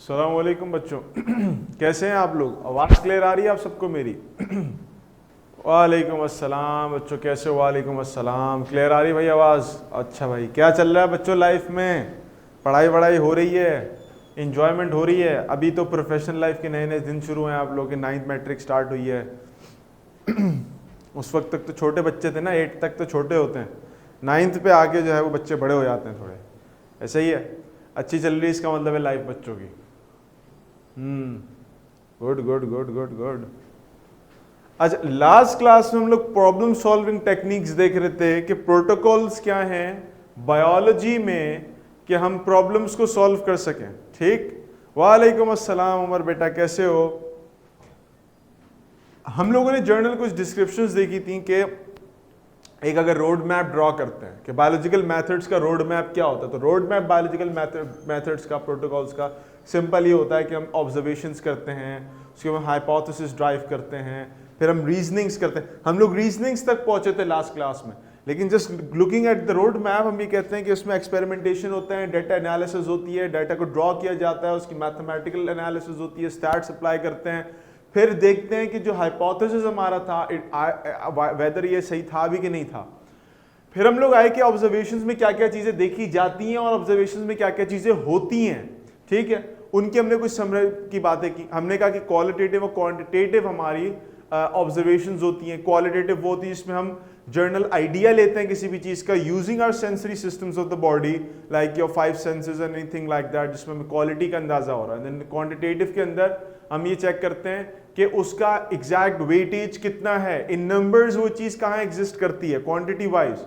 अस्सलाम वालेकुम बच्चों कैसे हैं आप लोग? आवाज़ क्लियर आ रही है आप सबको मेरी? वालेकुम अस्सलाम बच्चों, कैसे हो? वालेकुम अस्सलाम। क्लियर आ रही भाई आवाज़? अच्छा भाई, क्या चल रहा है बच्चों लाइफ में? पढ़ाई वढ़ाई हो रही है? इंजॉयमेंट हो रही है? अभी तो प्रोफेशनल लाइफ के नए नए दिन शुरू हैं आप लोगों की, 9th मैट्रिक स्टार्ट हुई है। उस वक्त तक तो छोटे बच्चे थे ना, 8 तक तो छोटे होते हैं, 9th पे आके जो है वो बच्चे बड़े हो जाते हैं थोड़े। ऐसा ही है, अच्छी चल रही है इसका मतलब है लाइफ बच्चों की। Good good good good good. अच्छा, लास्ट क्लास में हम लोग प्रॉब्लम सॉल्विंग टेक्निक्स देख रहे थे कि प्रोटोकॉल्स क्या हैं बायोलॉजी में कि हम प्रॉब्लम्स को सॉल्व कर सकें। ठीक, वालेकुम अस्सलाम उमर बेटा, कैसे हो? हम लोगों ने जर्नल कुछ डिस्क्रिप्शंस देखी थी कि एक अगर रोड मैप ड्रॉ करते हैं कि बायोलॉजिकल मेथड्स का रोड मैप क्या होता है, तो रोड मैप बायोलॉजिकल मेथड्स का, प्रोटोकॉल्स का सिंपल ये होता है कि हम ऑब्जर्वेशंस करते हैं, उसके बाद हाइपोथेसिस ड्राइव करते हैं, फिर हम रीजनिंग्स करते हैं। हम लोग रीजनिंग्स तक पहुंचे थे लास्ट क्लास में, लेकिन just looking at the road map हम ये कहते हैं कि उसमें एक्सपेरिमेंटेशन होता है, डाटा एनालिसिस होती है, डाटा को ड्रॉ किया जाता है, उसकी मैथमेटिकल एनालिसिस होती है, स्टैट्स अप्लाई करते हैं, फिर देखते हैं कि जो हाइपोथेसिस हमारा था वेदर ये सही था भी कि नहीं था। फिर हम लोग आए कि ऑब्जर्वेशंस में क्या क्या चीजें देखी जाती हैं और ऑब्जर्वेशंस में क्या क्या चीजें होती हैं। ठीक है, उनकी हमने कुछ समरी की बातें की। हमने कहा कि क्वालिटेटिव और क्वांटिटेटिव हमारी ऑब्जर्वेशंस होती हैं। क्वालिटेटिव वो होती है जिसमें हम जर्नल आइडिया लेते हैं किसी भी चीज का using our sensory systems of the body, like your 5 senses and anything like that, जिसमें हमें क्वालिटी का अंदाजा हो रहा है। देन क्वांटिटेटिव के अंदर हम ये चेक करते हैं कि उसका एग्जैक्ट वेटेज कितना है, इन नंबर्स वो चीज कहाँ एग्जिस्ट करती है क्वांटिटी वाइज।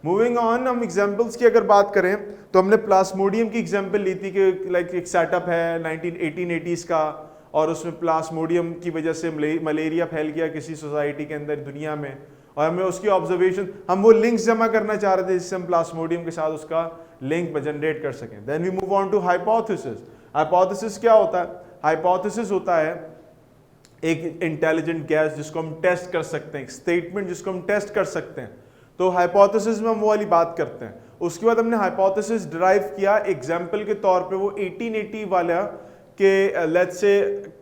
मूविंग ऑन, हम एग्जांपल्स की अगर बात करें तो हमने प्लाज्मोडियम की एग्जांपल ली थी कि लाइक एक सेटअप है 1880s का, और उसमें प्लाज्मोडियम की वजह से मलेरिया फैल गया किसी सोसाइटी के अंदर दुनिया में, और हमें उसकी ऑब्जर्वेशन, हम वो लिंक्स जमा करना चाह रहे थे जिससे हम प्लाज्मोडियम के साथ उसका लिंक जनरेट कर सकें। Then we move on to hypothesis. Hypothesis क्या होता है? हाइपोथेसिस होता है एक इंटेलिजेंट गैस जिसको हम टेस्ट कर सकते हैं, एक स्टेटमेंट जिसको हम टेस्ट कर सकते हैं। तो हाइपोथेसिस में हम वो वाली बात करते हैं। उसके बाद हमने हाइपोथेसिस डिराइव किया एग्जांपल के तौर पे वो 1880 वाला के लेट्स से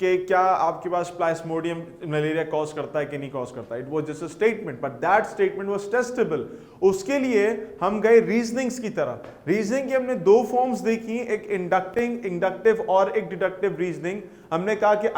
कि क्या आपके पास प्लाज्मोडियम मलेरिया कॉज करता है कि नहीं कॉज करता है। It was just a statement but that statement was testable. उसके लिए हम गए रीजनिंग्स की तरफ। रीजनिंग की हमने 2 फॉर्म्स देखी, एक इंडक्टिव और एक डिडक्टिव रीजनिंग। हमने कहा कि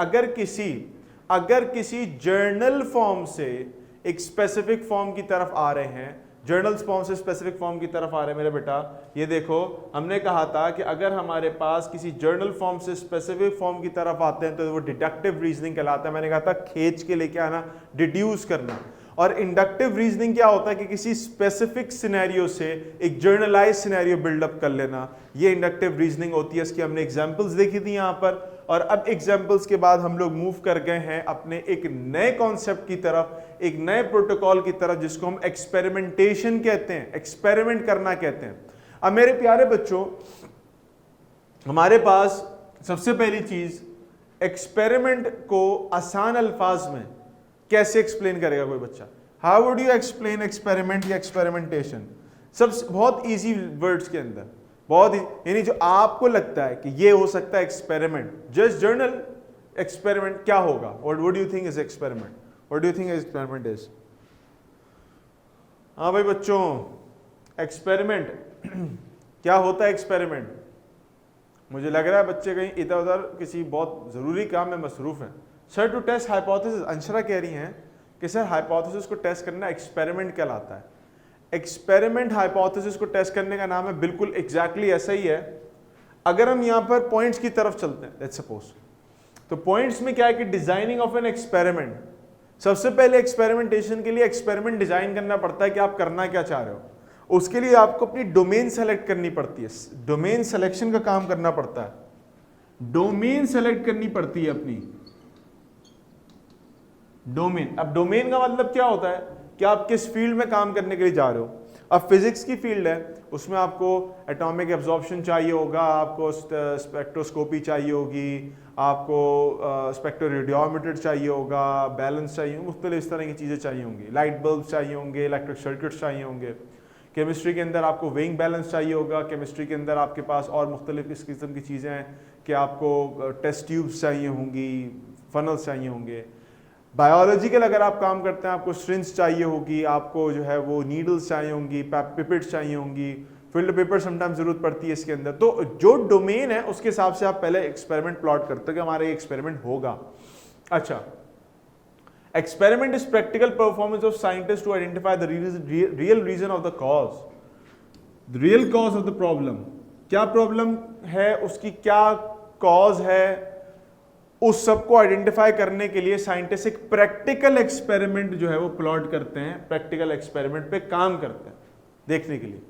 अगर किसी जर्नल फॉर्म से एक स्पेसिफिक फॉर्म की तरफ आ रहे हैं, जर्नल फॉर्म से स्पेसिफिक फॉर्म की तरफ आ रहे हैं मेरे बेटा, ये देखो हमने कहा था कि अगर हमारे पास किसी जर्नल फॉर्म से स्पेसिफिक फॉर्म की तरफ आते हैं तो वो डिडक्टिव रीजनिंग कहलाता है। मैंने कहा था खींच के लेके आना, डिड्यूस करना। और इंडक्टिव रीजनिंग क्या होता है कि किसी स्पेसिफिक सिनेरियो से एक जर्नलाइज सिनेरियो बिल्डअप कर लेना, ये इंडक्टिव रीजनिंग होती है। इसकी हमने एग्जांपल्स देखी थी यहाँ पर, और अब एग्जांपल्स के बाद हम लोग मूव कर गए हैं अपने एक नए कॉन्सेप्ट की तरफ, एक नए प्रोटोकॉल की तरफ जिसको हम एक्सपेरिमेंटेशन कहते हैं, एक्सपेरिमेंट करना कहते हैं। अब मेरे प्यारे बच्चों, हमारे पास सबसे पहली चीज, एक्सपेरिमेंट को आसान अल्फाज में कैसे एक्सप्लेन करेगा कोई बच्चा? How would you explain experiment या एक्सपेरिमेंटेशन? सब बहुत इजी वर्ड्स के अंदर, बहुत यानी जो आपको लगता है कि ये हो सकता है एक्सपेरिमेंट, जस्ट जर्नल एक्सपेरिमेंट क्या होगा? What would you think is experiment? What do you think experiment is? हाँ भाई बच्चों, एक्सपेरिमेंट क्या होता है? एक्सपेरिमेंट, मुझे लग रहा है बच्चे कहीं इधर उधर किसी बहुत जरूरी काम में मसरूफ हैं। Sir to test hypothesis, Anshara कह रही हैं कि सर हाइपोथेसिस को टेस्ट करना एक्सपेरिमेंट कहलाता है। एक्सपेरिमेंट हाइपोथेसिस को टेस्ट करने का नाम है, बिल्कुल एग्जैक्टली ऐसा ही है। अगर हम यहां पर पॉइंट्स की तरफ चलते हैं, लेट्स सपोज, तो पॉइंट्स में क्या है कि डिजाइनिंग ऑफ एन एक्सपेरिमेंट, सबसे पहले एक्सपेरिमेंटेशन के लिए एक्सपेरिमेंट डिजाइन करना पड़ता है कि आप करना क्या चाह रहे हो। उसके लिए आपको अपनी डोमेन सेलेक्ट करनी पड़ती है, डोमेन सिलेक्शन का काम करना पड़ता है। डोमेन सेलेक्ट करनी पड़ती है अपनी डोमेन। अब डोमेन का मतलब क्या होता है कि आप किस फील्ड में काम करने के लिए जा रहे हो। अब फिजिक्स की फील्ड है, उसमें आपको एटॉमिक एब्जॉर्प्शन चाहिए होगा, आपको स्पेक्ट्रोस्कोपी चाहिए होगी, आपको स्पेक्ट्रोरेडियोमीटर चाहिए होगा, बैलेंस चाहिए, मुख्तलिफ इस तरह की चीज़ें चाहिए होंगी, लाइट बल्ब चाहिए होंगे, इलेक्ट्रिक सर्किट्स चाहिए होंगे। केमिस्ट्री के अंदर आपको वेइंग बैलेंस चाहिए होगा, केमिस्ट्री के अंदर आपके पास और मुख्तलिफ इस किस्म की चीज़ें हैं कि आपको टेस्ट ट्यूब्स चाहिए होंगी, फनल्स चाहिए होंगे। बायोलॉजिकल अगर आप काम करते हैं, आपको स्ट्रिंग्स चाहिए होगी, आपको जो है वो नीडल्स चाहिए होंगी, पिपेट्स चाहिए होंगी, फिल्टर पेपर समटाइम जरूरत पड़ती है इसके अंदर। तो जो डोमेन है उसके हिसाब से आप पहले एक्सपेरिमेंट प्लॉट करते हो कि हमारा ये एक्सपेरिमेंट होगा। अच्छा, experiment is practical performance of scientists to identify the real reason of the cause, the real cause of the problem। क्या प्रॉब्लम है, उसकी क्या कॉज है, उस सब को आइडेंटिफाई करने के लिए साइंटिस्ट एक प्रैक्टिकल एक्सपेरिमेंट जो है वो प्लॉट करते हैं, प्रैक्टिकल एक्सपेरिमेंट पे काम करते हैं देखने के लिए।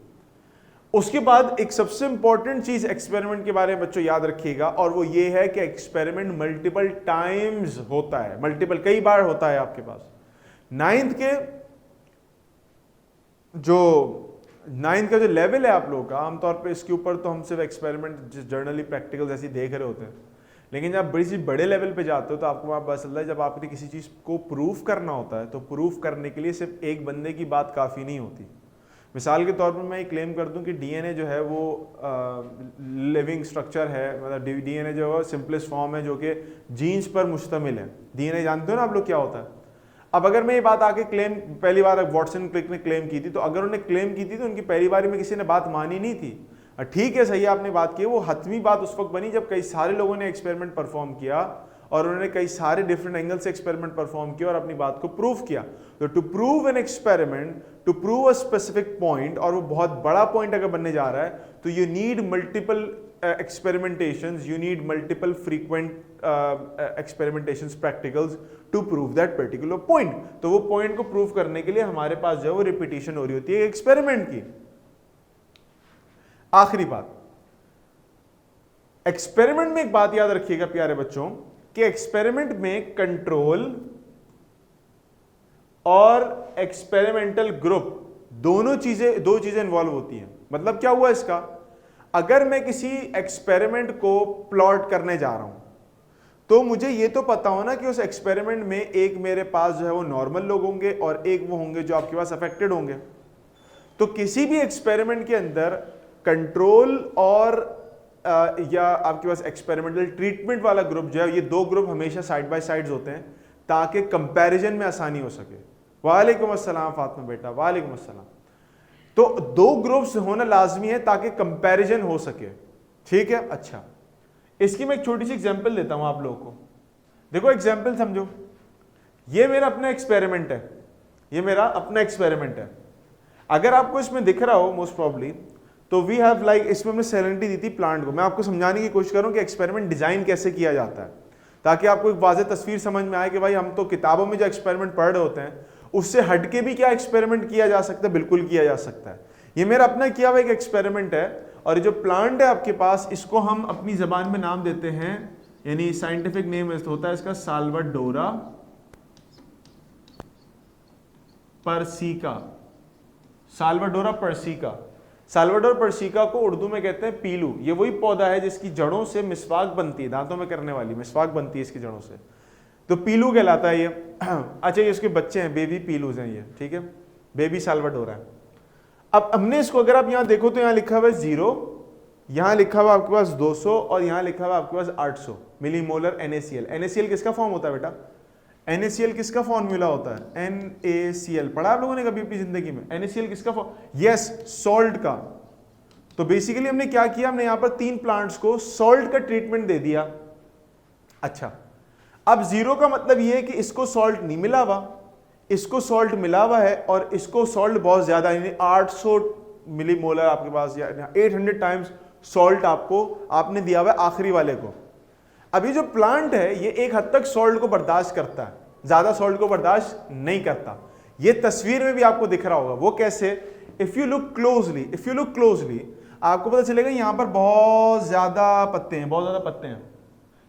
उसके बाद एक सबसे इंपॉर्टेंट चीज एक्सपेरिमेंट के बारे में बच्चों याद रखिएगा, और वो ये है कि एक्सपेरिमेंट मल्टीपल टाइम्स होता है, मल्टीपल कई बार होता है आपके पास। नाइन्थ का जो लेवल है आप लोगों का, आमतौर पे इसके ऊपर तो हम सिर्फ एक्सपेरिमेंट जर्नली प्रैक्टिकल जैसे देख रहे होते हैं, लेकिन जब बड़े लेवल पे जाते हो तो आपको वहां पता चलता है जब आपने किसी चीज को प्रूफ करना होता है तो प्रूफ करने के लिए सिर्फ एक बंदे की बात काफी नहीं होती। मिसाल के तौर पर मैं ये क्लेम कर दूं कि डीएनए जो है वो लिविंग स्ट्रक्चर है, मतलब डीएनए जो है सिंपलेस्ट फॉर्म है जो कि जीन्स पर मुश्तमिल है। डीएनए जानते हो ना आप लोग क्या होता है। अब अगर मैं ये बात आके क्लेम, पहली बार वॉटसन क्लिक ने क्लेम की थी, तो अगर उन्होंने क्लेम की थी तो उनकी पहली बार में किसी ने बात मानी नहीं थी। ठीक है, सही है, आपने बात की, वो हतमी बात उस वक्त बनी जब कई सारे लोगों ने एक्सपेरिमेंट परफॉर्म किया और उन्होंने कई सारे डिफरेंट एंगल से एक्सपेरिमेंट परफॉर्म किया और अपनी बात को प्रूव किया। तो to prove an experiment, to prove a specific point, और वो बहुत बड़ा पॉइंट अगर बनने जा रहा है तो you need multiple experimentations, you need multiple frequent experimentations, practicals to prove that particular point. तो वो पॉइंट को प्रूव करने के लिए हमारे पास जो है वो रिपीटिशन हो रही होती है एक्सपेरिमेंट की। आखिरी बात, एक्सपेरिमेंट में एक बात याद रखिएगा प्यारे बच्चों कि एक्सपेरिमेंट में कंट्रोल और एक्सपेरिमेंटल ग्रुप दो चीजें इन्वॉल्व होती हैं। मतलब क्या हुआ इसका, अगर मैं किसी एक्सपेरिमेंट को प्लॉट करने जा रहा हूं तो मुझे ये तो पता हो ना कि उस एक्सपेरिमेंट में एक मेरे पास जो है वो नॉर्मल लोग होंगे और एक वो होंगे जो आपके पास अफेक्टेड होंगे। तो किसी भी एक्सपेरिमेंट के अंदर कंट्रोल और या आपके पास एक्सपेरिमेंटल ट्रीटमेंट वाला ग्रुप जो है, ये दो ग्रुप हमेशा साइड बाय साइड्स होते हैं ताकि कंपैरिजन में आसानी हो सके। वालेकुम अस्सलाम फातिमा बेटा, वालेकुम अस्सलाम। तो दो ग्रुप्स होना लाजमी है ताकि कंपैरिजन हो सके, ठीक है। अच्छा, इसकी मैं एक छोटी सी एग्जांपल देता हूं आप लोगों को। देखो एग्जांपल समझो, ये मेरा अपना एक्सपेरिमेंट है, ये मेरा अपना एक्सपेरिमेंट है। अगर आपको इसमें दिख रहा हो मोस्ट प्रॉब्ली, तो वी हैव लाइक, इसमें हमने सैलेनिटी दी थी प्लांट को। मैं आपको समझाने की कोशिश करूं कि एक्सपेरिमेंट डिजाइन कैसे किया जाता है ताकि आपको एक वाज़ेह तस्वीर समझ में आए कि भाई हम तो किताबों में जो एक्सपेरिमेंट पढ़ रहे होते हैं उससे हटके भी क्या एक्सपेरिमेंट किया जा सकता है, बिल्कुल किया जा सकता है। ये मेरा अपना किया हुआ एक एक्सपेरिमेंट है, और ये जो प्लांट है आपके पास, इसको हम अपनी जबान में नाम देते हैं, यानी साइंटिफिक नेम होता है इसका साल्वाडोरा पर्सिका। साल्वाडोरा पर्सिका, साल्वाडोर पर्सिका को उर्दू में कहते हैं पीलू। ये वही पौधा है जिसकी जड़ों से मिसवाक बनती है, दांतों में करने वाली मिसवाक बनती है इसकी जड़ों से, तो पीलू कहलाता है ये। अच्छा, ये इसके बच्चे हैं, बेबी पीलूज हैं ये, ठीक है, बेबी साल्वाडोरा है। अब हमने इसको, अगर आप यहां देखो तो यहां लिखा हुआ है 0, यहां लिखा हुआ आपके पास 200 और यहां लिखा हुआ आपके पास 800 मिलीमोलर NaCl। NaCl किसका फॉर्म होता है बेटा? NaCl किसका फॉर्मूला होता है? NaCl पढ़ा आप लोगों ने कभी अपनी जिंदगी में? NaCl किसका फॉर्म? यस, सॉल्ट का। तो बेसिकली हमने क्या किया, हमने यहां पर 3 प्लांट्स को सॉल्ट का ट्रीटमेंट दे दिया। अच्छा, अब 0 का मतलब यह है कि इसको सॉल्ट नहीं मिला हुआ, इसको सॉल्ट मिला हुआ है, और इसको सॉल्ट बहुत ज्यादा, यानी 800 मिलीमोलर आपके पास, या 800 टाइम्स सॉल्ट आपने दिया हुआ है आखिरी वाले को। अभी जो प्लांट है ये एक हद तक सॉल्ट को बर्दाश्त करता है, ज्यादा सॉल्ट को बर्दाश्त नहीं करता। ये तस्वीर में भी आपको दिख रहा होगा। वो कैसे? इफ यू लुक क्लोजली आपको पता चलेगा यहां पर बहुत ज्यादा पत्ते हैं, बहुत ज्यादा पत्ते हैं।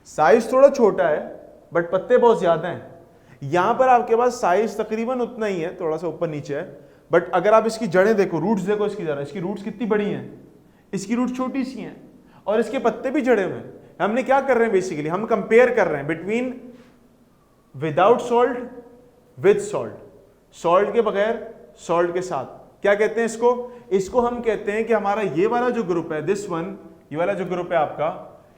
साइज थोड़ा छोटा है बट पत्ते बहुत ज्यादा हैं। यहां पर आपके पास साइज तकरीबन उतना ही है, थोड़ा सा ऊपर नीचे है, बट अगर आप इसकी जड़ें देखो, रूट्स देखो इसकी, जरा इसकी रूट्स कितनी बड़ी हैं, इसकी रूट्स छोटी सी हैं, और इसके पत्ते भी जड़े हुए हैं। हमने क्या कर रहे हैं, बेसिकली हम कंपेयर कर रहे हैं between without salt with salt, salt के बगैर, सॉल्ट के साथ। क्या कहते हैं इसको? इसको हम कहते हैं कि हमारा ये वाला जो ग्रुप है, दिस वन, ये वाला जो ग्रुप है आपका,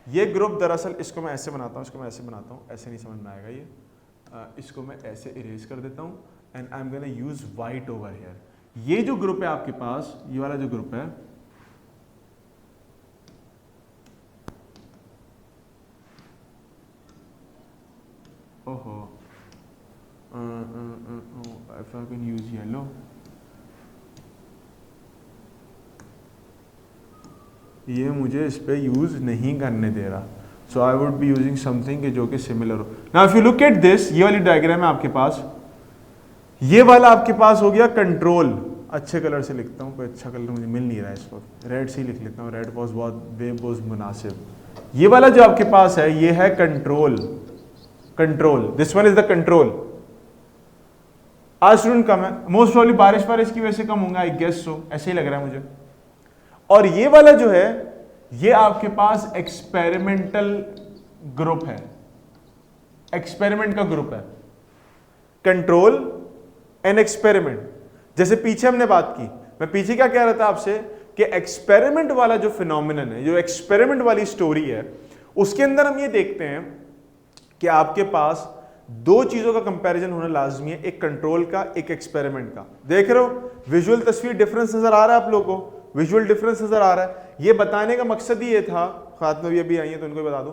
ये ग्रुप दरअसल, इसको मैं ऐसे बनाता हूँ, इसको मैं ऐसे बनाता हूँ, ऐसे नहीं समझ में आएगा ये, इसको मैं ऐसे इरेज कर देता हूँ and I am gonna use white over here. ये जो ग्रुप है आपके पास, ये वाला जो ग्रुप है, ओहो, if I can use yellow, ये मुझे इस पे यूज नहीं करने दे रहा, so I would be using something जो कि सिमिलर हो। Now if you look at this, ये वाली डायग्राम है आपके पास, ये वाला आपके पास हो गया कंट्रोल। अच्छे कलर से लिखता हूँ, कोई अच्छा कलर मुझे मिल नहीं रहा है, इसको रेड से ही लिख लेता हूँ, रेड वॉज बहुत बहुत मुनासिब। ये वाला जो आपके पास है ये है control, control, this one is the control. आज स्टूडेंट कम है, मोस्ट प्रॉब्ली बारिश की वजह से कम होंगे, आई गेस सो, ऐसे ही लग रहा है मुझे। और ये वाला जो है ये आपके पास एक्सपेरिमेंटल ग्रुप है, एक्सपेरिमेंट का ग्रुप है, कंट्रोल एंड एक्सपेरिमेंट। जैसे पीछे हमने बात की, मैं पीछे क्या कह रहा था आपसे कि एक्सपेरिमेंट वाला जो फिनोमिनन है, जो एक्सपेरिमेंट वाली स्टोरी है, उसके अंदर हम ये देखते हैं कि आपके पास दो चीजों का कंपैरिजन होना लाजमी है, एक कंट्रोल का, एक एक्सपेरिमेंट का। देख रहे हो विजुअल तस्वीर, डिफरेंस नजर आ रहा है आप लोगों को, विजुअल डिफरेंस नजर आ रहा है। ये बताने का मकसद ही ये था, खात में भी अभी आई है तो उनको बता दूं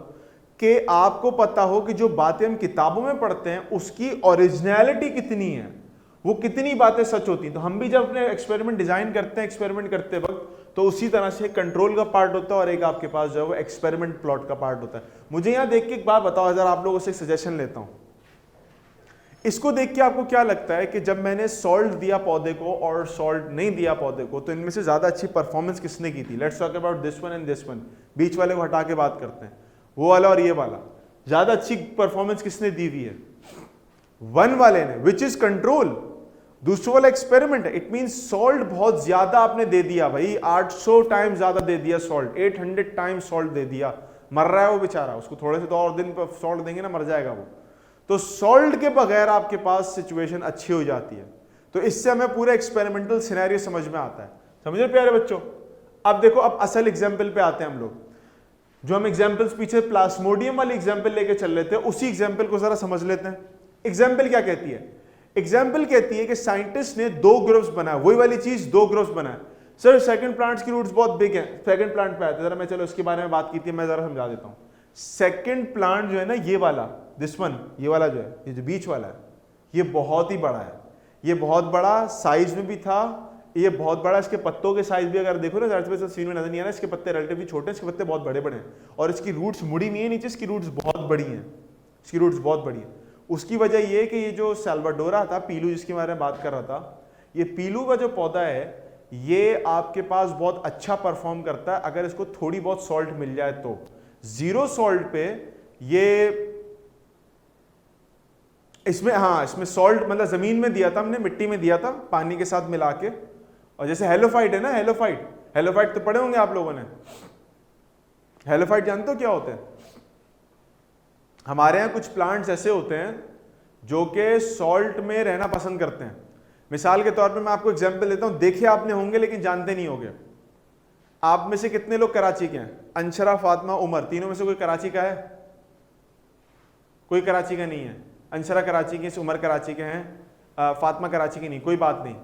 कि आपको पता हो कि जो बातें हम किताबों में पढ़ते हैं उसकी ओरिजिनलिटी कितनी है, वो कितनी बातें सच होती हैं। तो हम भी जब अपने एक्सपेरिमेंट डिजाइन करते हैं, एक्सपेरिमेंट करते वक्त, तो उसी तरह से कंट्रोल का पार्ट होता है और एक आपके पास जो है वो एक्सपेरिमेंट प्लॉट का पार्ट होता है। मुझे यहां देख के एक बात बताओ, अगर आप लोगों से एक सजेशन लेता हूं, इसको देख के आपको क्या लगता है कि जब मैंने सॉल्ट दिया पौधे को और सॉल्ट नहीं दिया पौधे को, तो इनमें से ज्यादा अच्छी परफॉर्मेंस किसने की थी? Let's talk about this one and this one, बीच वाले को हटा के बात करते हैं, वो वाला और ये वाला, ज्यादा अच्छी परफॉर्मेंस किसने दी हुई है? वन वाले ने, विच इज कंट्रोल। दूसरा वाला एक्सपेरिमेंट है, इट मीन सॉल्ट बहुत ज्यादा आपने दे दिया भाई, 800 टाइम ज्यादा दे दिया सॉल्ट, 800 टाइम सॉल्ट दे दिया, मर रहा है वो बेचारा, उसको थोड़े से 2 और दिन पर सॉल्ट देंगे ना, मर जाएगा वो। तो सॉल्ट के बगैर आपके पास सिचुएशन अच्छी हो जाती है। तो इससे हमें पूरा एक्सपेरिमेंटल सिनेरियो समझ में आता है। समझे प्यारे बच्चों? अब देखो, अब असल एग्जाम्पल पे आते हैं हम लोग। जो हम एग्जाम्पल्स पीछे प्लाज्मोडियम वाली एग्जाम्पल लेके चल रहे थे, उसी एग्जाम्पल को जरा समझ लेते हैं। एग्जाम्पल क्या कहती है? एग्जाम्पल कहती है कि साइंटिस्ट ने 2 ग्रुप्स बनाए, वही वाली चीज 2 ग्रुप्स बनाए। सर सेकंड प्लांट्स की रूट्स बहुत बिग हैं, सेकंड प्लांट पे आते हैं, जरा मैं चलो इसके बारे में बात की थी, मैं जरा समझा देता हूँ। सेकंड प्लांट जो है ना, ये वाला, दिस वन, ये वाला जो है, ये जो बीच वाला है, ये बहुत ही बड़ा है, ये बहुत बड़ा साइज में भी था, ये बहुत बड़ा, इसके पत्तों के साइज भी अगर देखो ना, सीन में नजर नहीं आ रहा, इसके पत्ते रिलेटिवली छोटे हैं, इसके पत्ते बहुत बड़े बड़े हैं, और इसकी रूट्स मुड़ी हुई है नीचे, इसकी रूट्स बहुत बड़ी हैं, इसकी रूट्स बहुत बड़ी है। उसकी वजह ये कि ये जो साल्वाडोरा था, पीलू जिसके बारे में बात कर रहा था, ये पीलू का जो पौधा है, ये आपके पास बहुत अच्छा परफॉर्म करता है अगर इसको थोड़ी बहुत सॉल्ट मिल जाए तो। 0 सॉल्ट पे ये, इसमें, हाँ इसमें सॉल्ट मतलब जमीन में दिया था हमने, मिट्टी में दिया था पानी के साथ मिला के। और जैसे हेलोफाइट है ना, हेलोफाइट, हेलोफाइट तो पढ़े होंगे आप लोगों ने। हेलोफाइट जानते हो क्या होते हैं? हमारे यहाँ कुछ प्लांट्स ऐसे होते हैं जो कि सॉल्ट में रहना पसंद करते हैं। मिसाल के तौर पे मैं आपको एग्जांपल देता हूं, देखे आपने होंगे लेकिन जानते नहीं होंगे। आप में से कितने लोग कराची के हैं? अंशरा, फातिमा, उमर, तीनों में से कोई कराची का है? कोई कराची का नहीं है। अंशरा कराची के, उमर कराची के हैं, फातिमा कराची की नहीं, कोई बात नहीं।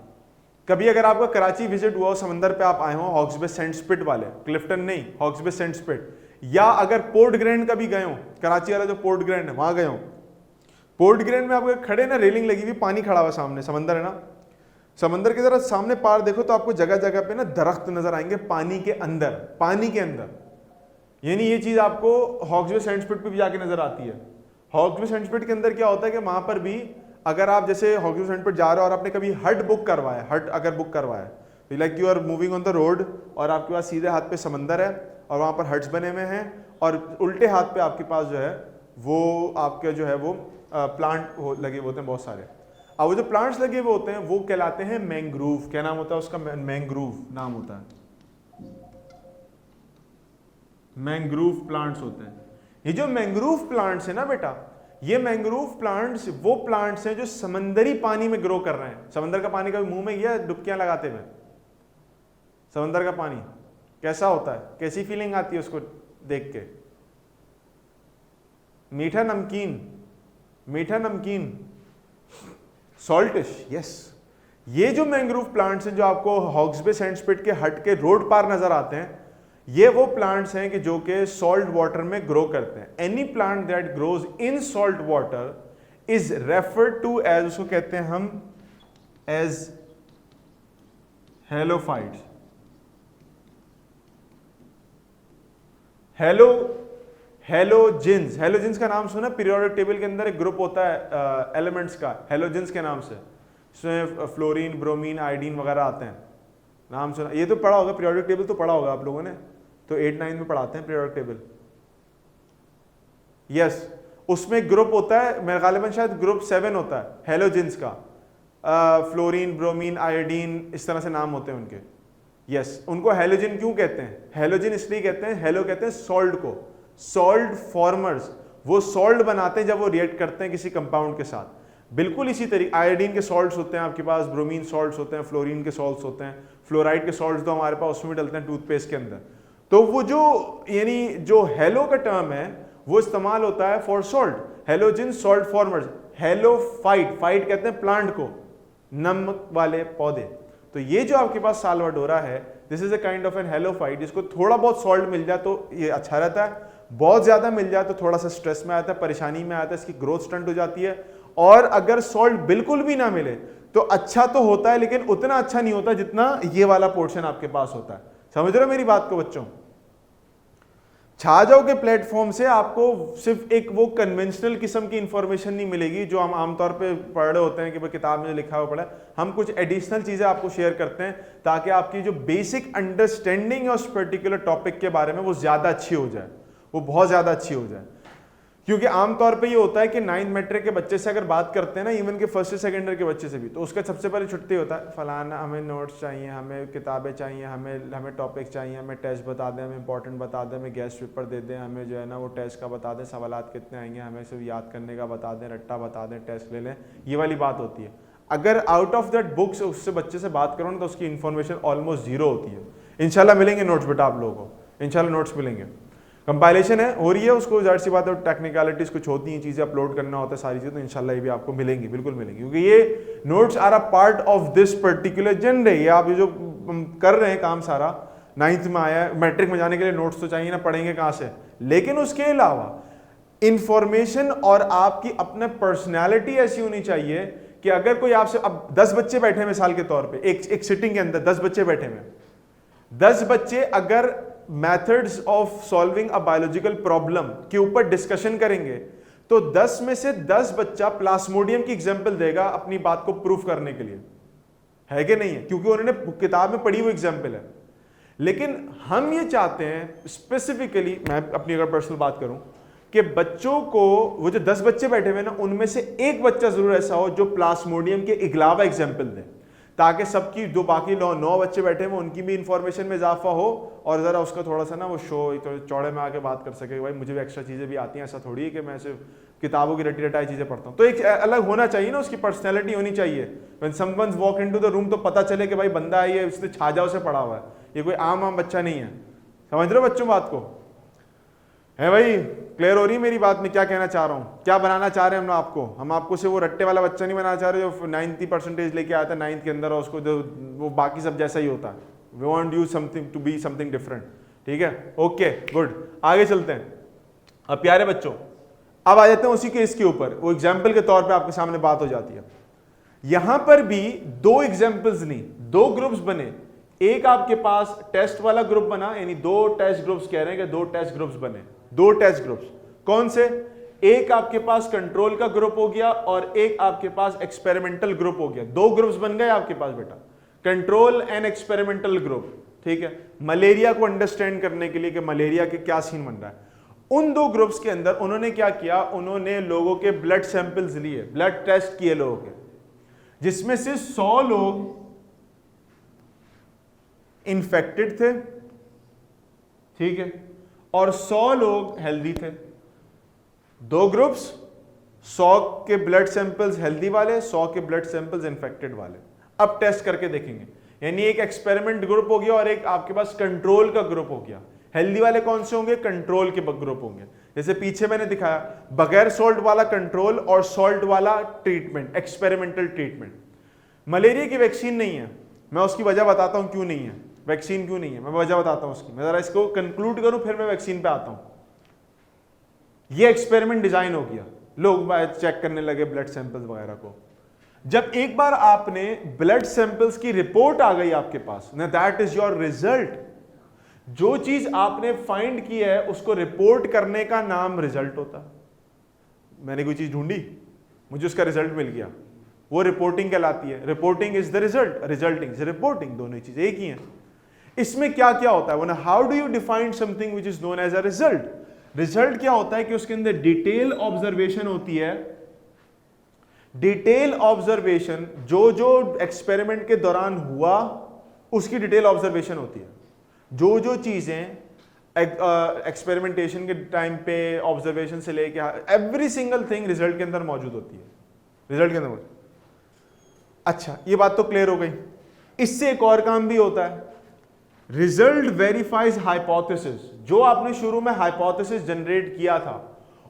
कभी अगर आपका कराची विजिट हुआ हो, समंदर पे आप आए हो, हॉक्स बे सेंट स्पिट वाले, क्लिफ्टन नहीं, हॉक्स बे सेंट स्पिट, या अगर पोर्ट ग्रैंड का भी गए हो, कराची वाला जो पोर्ट ग्रैंड है वहां गए हो, पोर्ट ग्रैंड में आपको खड़े ना, रेलिंग लगी हुई, पानी खड़ा हुआ सामने, समंदर है ना, समंदर की तरह सामने पार देखो तो आपको जगह जगह पे ना दरख्त नजर आएंगे पानी के अंदर, पानी के अंदर। यानी ये चीज आपको हॉक्स बे सेंट स्पिट पे भी जाके नजर आती है। हॉक्स बे सेंट स्पिट के अंदर क्या होता है कि वहां पर भी अगर आप जैसे हॉक्स बे सेंट स्पिट जा रहे हो और आपने कभी हट बुक करवाया, हट अगर बुक करवाया, तो like you are moving on the road और आपके पास सीधे हाथ पे समंदर है और वहां पर हट्स बने हुए हैं, और उल्टे हाथ पे आपके पास जो है वो आपके जो है वो प्लांट लगे हुए होते हैं बहुत सारे। अब वो जो प्लांट्स लगे हुए होते हैं वो कहलाते हैं मैंग्रोव। क्या नाम होता है उसका? मैंग्रोव नाम होता है, मैंग्रोव प्लांट्स होते हैं। ये जो मैंग्रोव प्लांट्स है ना बेटा, ये मैंग्रोव प्लांट्स वो प्लांट्स हैं जो समंदरी पानी में ग्रो कर रहे हैं। समंदर का पानी कभी मुंह में गया डुबकियां लगाते हुए? समंदर का पानी कैसा होता है? कैसी फीलिंग आती है उसको देख के? मीठा नमकीन, मीठा नमकीन, सॉल्टिश, यस। ये जो मैंग्रोव प्लांट्स हैं जो आपको हॉग्स बे सैंडस्पिट के हट के रोड पार नजर आते हैं, ये वो प्लांट्स हैं कि जो कि सॉल्ट वाटर में ग्रो करते हैं। Any plant that grows in salt water is referred to as, उसको कहते हैं हम एज हेलोफाइट्स। हेलोजिन्स, हेलोजिन्स का नाम सुना? पीरियोडिक टेबल के अंदर एक ग्रुप होता है एलिमेंट्स का, हेलोजिन्स के नाम से, इसमें फ्लोरीन, ब्रोमीन, आयोडीन वगैरह आते हैं, नाम सुना? ये तो पढ़ा होगा, पीरियोडिक टेबल तो पढ़ा होगा आप लोगों ने, तो 8-9 में पढ़ाते हैं पीरियोडिक टेबल। यस, उसमें एक ग्रुप होता है, मेरे गालिबन शायद ग्रुप 7 होता है हेलोजिन्स का, फ्लोरीन, ब्रोमीन, आयोडीन, इस तरह से नाम होते हैं उनके। यस, उनको हेलोजिन क्यों कहते हैं? हेलोजिन इसलिए कहते हैं, हेलो कहते हैं सॉल्ट को, सॉल्ट फॉर्मर्स, वो सॉल्ट बनाते हैं जब वो रिएक्ट करते हैं किसी कंपाउंड के साथ। बिल्कुल इसी तरीके आयोडीन के सॉल्ट्स होते हैं आपके पास, ब्रोमीन सॉल्ट्स होते हैं, फ्लोरीन के सॉल्ट्स होते हैं, फ्लोराइड के सॉल्ट्स तो हमारे पास उसमें डलते हैं टूथपेस्ट के अंदर। तो वो जो यानी जो हेलो का टर्म है वो इस्तेमाल होता है for salt, halogen salt formers. Halophyte, fight कहते हैं प्लांट को, नमक वाले पौधे। तो ये जो आपके पास साल्वाडोरा है, this is a kind of an halophyte, जिसको थोड़ा बहुत सॉल्ट मिल जाए तो ये अच्छा रहता है, बहुत ज्यादा मिल जाए तो थोड़ा सा स्ट्रेस में आता है, परेशानी में आता है, इसकी ग्रोथ स्टंट हो जाती है। और अगर सॉल्ट बिल्कुल भी ना मिले तो अच्छा तो होता है, लेकिन उतना अच्छा नहीं होता जितना ये वाला पोर्शन आपके पास होता है। समझ रहे हो मेरी बात को बच्चों? छाजाओ के प्लेटफॉर्म से आपको सिर्फ एक वो कन्वेंशनल किस्म की इंफॉर्मेशन नहीं मिलेगी जो हम आमतौर पे पढ़ रहे होते हैं कि भाई किताब में लिखा हुआ पड़ा है। हम कुछ एडिशनल चीजें आपको शेयर करते हैं ताकि आपकी जो बेसिक अंडरस्टैंडिंग है उस पर्टिकुलर टॉपिक के बारे में वो ज्यादा अच्छी हो जाए, वो बहुत ज्यादा अच्छी हो जाए। क्योंकि आमतौर पे ये होता है कि 9th मैट्रिक के बच्चे से अगर बात करते हैं ना, इवन के फर्स्ट सेकेंड ईयर के बच्चे से भी, तो उसका सबसे पहले छुट्टी होता है, फलाना हमें नोट्स चाहिए, हमें किताबें चाहिए, हमें टॉपिक चाहिए, हमें टेस्ट बता दें, हमें इंपॉर्टेंट बता दें, हमें गेस्ट पेपर दे दें, हमें जो है ना वो टेस्ट का बता दें, सवालात कितने आएंगे, हमें सिर्फ याद करने का बता दें, रट्टा बता दें, टेस्ट ले लें, ये वाली बात होती है। अगर आउट ऑफ दैट बुक्स उससे बच्चे से बात करो ना तो उसकी इन्फॉर्मेशन ऑलमोस्ट जीरो होती है। इंशाल्लाह मिलेंगे नोट्स बेटा आप लोगों को, इंशाल्लाह नोट्स मिलेंगे। कंपाइलेशन है हो रही है, उसको जाहिर सी बात है टेक्निकलिटीज कुछ होती हैं, चीजें अपलोड करना होता है, सारी चीजें, तो इंशाल्लाह ये भी आपको मिलेंगी, बिल्कुल मिलेंगी, क्योंकि ये notes are a part of this particular genre. ये आप ये जो कर रहे हैं काम सारा 9th में आया है, मैट्रिक में जाने के लिए नोट्स तो चाहिए ना, पढ़ेंगे कहाँ से? लेकिन उसके अलावा इंफॉर्मेशन और आपकी अपना पर्सनैलिटी ऐसी होनी चाहिए कि अगर कोई आपसे, अब 10 बच्चे बैठे मिसाल के तौर पे एक सिटिंग के अंदर 10 बच्चे बैठे हुए, 10 बच्चे अगर methods of solving a biological problem के ऊपर डिस्कशन करेंगे तो 10 में से 10 बच्चा प्लाज्मोडियम की एग्जांपल देगा अपनी बात को प्रूफ करने के लिए, है कि नहीं है? क्योंकि उन्होंने किताब में पढ़ी हुई एग्जांपल है। लेकिन हम ये चाहते हैं स्पेसिफिकली, मैं अपनी अगर पर्सनल बात करूं, कि बच्चों को, वो जो 10 बच्चे बैठे हुए ना, उनमें से एक बच्चा जरूर ऐसा हो जो प्लाज्मोडियम के अलावा एग्जाम्पल दे, ताकि सबकी जो बाकी 9 बच्चे बैठे हैं उनकी भी इंफॉर्मेशन में इजाफा हो और जरा उसका थोड़ा सा ना वो शो तो चौड़े में आके बात कर सके, भाई मुझे भी एक्स्ट्रा चीजें भी आती हैं, ऐसा थोड़ी है कि मैं सिर्फ किताबों की रटी रटाई चीजें पढ़ता हूँ। तो एक अलग होना चाहिए ना, उसकी पर्सनैलिटी होनी चाहिए। When someone's walk into the room तो पता चले कि भाई बंदा है ये, इसने छाजाओं से पढ़ा हुआ है, ये कोई आम बच्चा नहीं है। समझ रहे हो बच्चों बात को? है भाई, क्लियर हो रही है मेरी बात में क्या कहना चाह रहा हूँ, क्या बनाना चाह रहे हैं हम आपको? हम आपको से वो रट्टे वाला बच्चा नहीं बनाना चाह रहे जो 90% लेके आता है 9th के अंदर और उसको जो वो बाकी सब जैसा ही होता है। We want you something to be something different, ठीक है? ओके गुड, आगे चलते हैं। अब प्यारे बच्चों, अब आ जाते हैं उसी केस के ऊपर, वो एग्जाम्पल के तौर पर आपके सामने बात हो जाती है। यहां पर भी 2 एग्जाम्पल्स नहीं, 2 ग्रुप्स बने। एक आपके पास टेस्ट वाला ग्रुप बना, यानी 2 टेस्ट ग्रुप्स कह रहे हैं कि 2 टेस्ट ग्रुप्स बने, 2 टेस्ट ग्रुप्स। कौन से? एक आपके पास कंट्रोल का ग्रुप हो गया और एक आपके पास एक्सपेरिमेंटल ग्रुप हो गया। 2 ग्रुप्स बन गए आपके पास बेटा, कंट्रोल एंड एक्सपेरिमेंटल ग्रुप, ठीक है? मलेरिया को अंडरस्टैंड करने के लिए कि मलेरिया के क्या सीन बन रहा है। उन 2 ग्रुप्स के अंदर उन्होंने क्या किया, उन्होंने लोगों के ब्लड सैंपल्स लिए, ब्लड टेस्ट किए लोगों के, जिसमें से 100 लोग इन्फेक्टेड थे, ठीक है, और 100 लोग हेल्दी थे। 2 ग्रुप्स, 100 के ब्लड सैंपल्स हेल्दी वाले, 100 के ब्लड सैंपल्स इन्फेक्टेड वाले। अब टेस्ट करके देखेंगे, यानी एक एक्सपेरिमेंट ग्रुप हो गया और एक आपके पास कंट्रोल का ग्रुप हो गया। हेल्दी वाले कौन से होंगे? कंट्रोल के ग्रुप होंगे। जैसे पीछे मैंने दिखाया बगैर सॉल्ट वाला कंट्रोल और सॉल्ट वाला ट्रीटमेंट, एक्सपेरिमेंटल ट्रीटमेंट। मलेरिया की वैक्सीन नहीं है, मैं उसकी वजह बताता हूं क्यों नहीं है, वैक्सीन क्यों नहीं है, मैं वजह बताता हूं उसकी। मैं जरा इसको कंक्लूड करूं फिर मैं वैक्सीन पे आता हूं। ये एक्सपेरिमेंट डिजाइन हो गया, लोग चेक करने लगे ब्लड सैंपल्स वगैरह को। जब एक बार आपने ब्लड सैंपल्स की रिपोर्ट आ गई आपके पास ना, दैट इज योर रिजल्ट। जो चीज आपने फाइंड की है उसको रिपोर्ट करने का नाम रिजल्ट होता है। मैंने कोई चीज ढूंढी, मुझे उसका रिजल्ट मिल गया, वो रिपोर्टिंग कहलाती है। Reporting is the result, resulting is reporting, दोनों ही चीजें एक ही हैं। इसमें क्या क्या होता है, how do you define something which is known as a result. Result क्या होता है कि उसके अंदर डिटेल ऑब्जर्वेशन होती है। डिटेल ऑब्जर्वेशन जो जो एक्सपेरिमेंट के दौरान हुआ उसकी डिटेल ऑब्जर्वेशन होती है। जो जो चीजें एक्सपेरिमेंटेशन के टाइम पे ऑब्जर्वेशन से लेके एवरी सिंगल थिंग रिजल्ट के अंदर मौजूद होती है, रिजल्ट के अंदर मौजूद। अच्छा, ये बात तो क्लियर हो गई। इससे एक और काम भी होता है, रिजल्ट वेरीफाइज हाइपोथेसिस। जो आपने शुरू में हाइपोथेसिस जनरेट किया था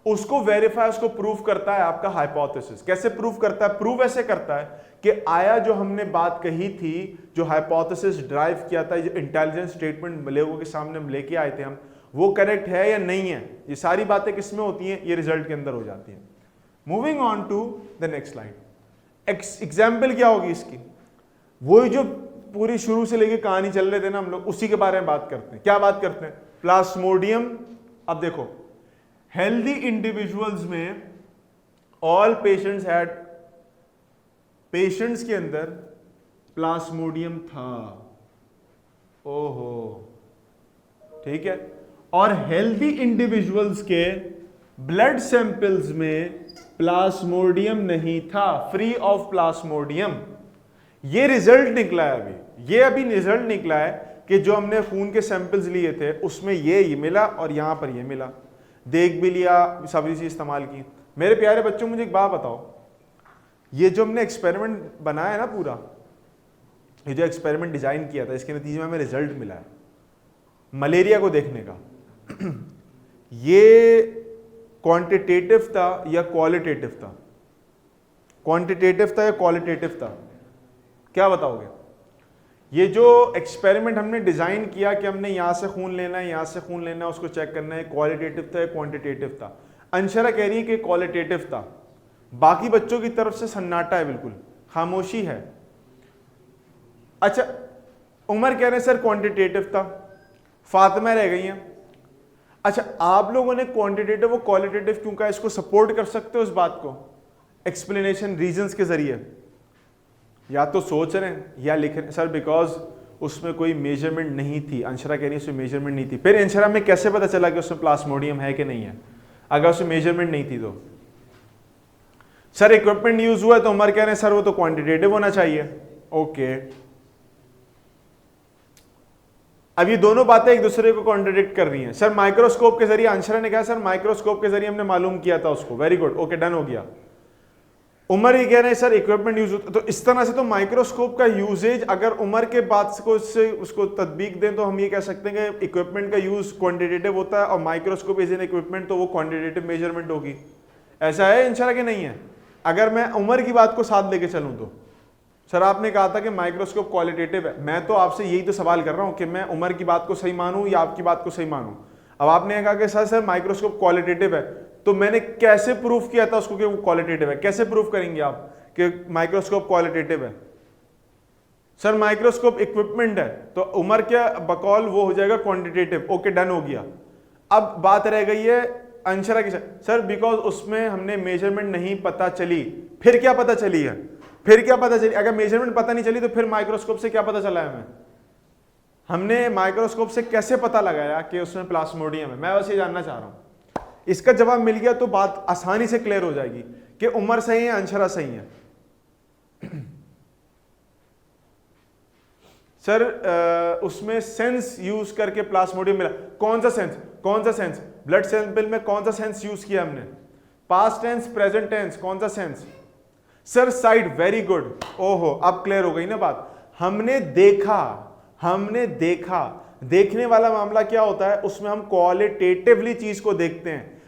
उसको वेरीफाई, उसको प्रूफ करता है आपका हाइपोथेसिस। कैसे प्रूफ करता है? प्रूफ ऐसे करता है कि आया जो हमने बात कही थी, जो हाइपोथेसिस ड्राइव किया था, जो इंटेलिजेंस स्टेटमेंट लोगों के सामने हम लेके आए थे हम, वो करेक्ट है या नहीं है। ये सारी बातें किसमें होती हैं? ये रिजल्ट के अंदर हो जाती हैं। Moving on to the next slide. Example क्या होगी इसकी? वो जो पूरी शुरू से लेके कहानी चल रहे थे ना हम लोग, उसी के बारे में बात करते हैं। क्या बात करते हैं? प्लाज्मोडियम। अब देखो, हेल्दी इंडिविजुअल्स में ऑल पेशेंट्स हैड, पेशेंट्स के अंदर प्लाज्मोडियम था। ओहो, ठीक है। और हेल्दी इंडिविजुअल्स के ब्लड सैंपल्स में प्लाज्मोडियम नहीं था, फ्री ऑफ प्लाज्मोडियम। ये रिजल्ट निकला है अभी, ये अभी रिजल्ट निकला है कि जो हमने खून के सैंपल्स लिए थे उसमें ये मिला और यहां पर ये मिला। देख भी लिया, सभी चीज इस्तेमाल की। मेरे प्यारे बच्चों, मुझे एक बात बताओ, ये जो हमने एक्सपेरिमेंट बनाया है ना पूरा, ये जो एक्सपेरिमेंट डिजाइन किया था, इसके नतीजे में हमें रिजल्ट मिला है मलेरिया को देखने का। ये क्वांटिटेटिव था या क्वालिटेटिव था? क्वांटिटेटिव था या क्वालिटेटिव था? क्या बताओगे? ये जो एक्सपेरिमेंट हमने डिजाइन किया कि हमने यहां से खून लेना है, यहां से खून लेना है, उसको चेक करना है, क्वालिटेटिव था या क्वांटिटेटिव था? अंशरा कह रही है कि क्वालिटेटिव था। बाकी बच्चों की तरफ से सन्नाटा है, बिल्कुल खामोशी है। अच्छा, उमर कह रहे हैं सर क्वांटिटेटिव था, फातिमा रह गई हैं। अच्छा, आप लोगों ने क्वांटिटेटिव और क्वालिटेटिव क्यों कहा? इसको सपोर्ट कर सकते हो इस बात को एक्सप्लेनेशन रीजंस के जरिए? या तो सोच रहे हैं या लिख रहे हैं सर बिकॉज उसमें कोई मेजरमेंट नहीं थी। अंशरा कह रही है उसमें मेजरमेंट नहीं थी। फिर अंशरा में कैसे पता चला कि उसमें प्लाज्मोडियम है कि नहीं है अगर उसमें मेजरमेंट नहीं थी तो? सर इक्विपमेंट यूज हुआ है तो उमर कह रहे हैं सर वो तो क्वांटिटेटिव होना चाहिए। ओके, अब ये दोनों बातें एक दूसरे को कॉन्ट्रडिक्ट कर रही हैं। सर माइक्रोस्कोप के जरिए, अंशरा ने कहा सर माइक्रोस्कोप के जरिए हमने मालूम किया था उसको। वेरी गुड, ओके, डन हो गया। उमर ये कह रहे हैं सर इक्विपमेंट यूज होता। तो इस तरह से तो माइक्रोस्कोप का यूजेज अगर उमर के बात को से उसको तदबीक दें तो हम ये कह सकते हैं कि इक्विपमेंट का यूज क्वांटिटेटिव होता है और माइक्रोस्कोप इज एन इक्विपमेंट, तो वो क्वांटिटेटिव मेजरमेंट होगी। ऐसा है इंशाल्लाह कि नहीं है? अगर मैं उमर की बात को साथ लेके चलूं तो सर आपने कहा था कि माइक्रोस्कोप क्वालिटेटिव है। मैं तो आपसे यही तो सवाल कर रहा हूं कि मैं उमर की बात को सही मानूं या आपकी बात को सही मानूं। अब आपने कहा कि सर माइक्रोस्कोप क्वालिटेटिव है, तो मैंने कैसे प्रूफ किया था उसको कि वो क्वालिटेटिव है? कैसे प्रूफ करेंगे आप कि माइक्रोस्कोप क्वालिटेटिव है? सर माइक्रोस्कोप इक्विपमेंट है, तो उमर क्या बकौल वो हो जाएगा क्वांटिटेटिव। ओके, डन हो गया। अब बात रह गई है अंशरा की। सर बिकॉज उसमें हमने मेजरमेंट नहीं पता चली। फिर क्या पता चली है? फिर क्या पता चली? अगर मेजरमेंट पता नहीं चली तो फिर माइक्रोस्कोप से क्या पता चला है हमें? हमने माइक्रोस्कोप से कैसे पता लगाया कि उसमें प्लाज्मोडियम है? मैं बस ये जानना चाह रहा हूं। इसका जवाब मिल गया तो बात आसानी से क्लियर हो जाएगी कि उमर सही है, अंशरा सही है। सर उसमें सेंस यूज करके प्लाज्मोडियम मिला। कौन सा सेंस? कौन सा सेंस? ब्लड सैंपल में कौन सा सेंस यूज किया हमने? पास्ट टेंस, प्रेजेंट टेंस, कौन सा sense? Sir side. Very good. ओहो, अब क्लियर हो गई ना बात। हमने देखा, हमने देखा। देखने वाला मामला क्या होता है? उसमें हम क्वालिटेटिवली चीज को देखते हैं।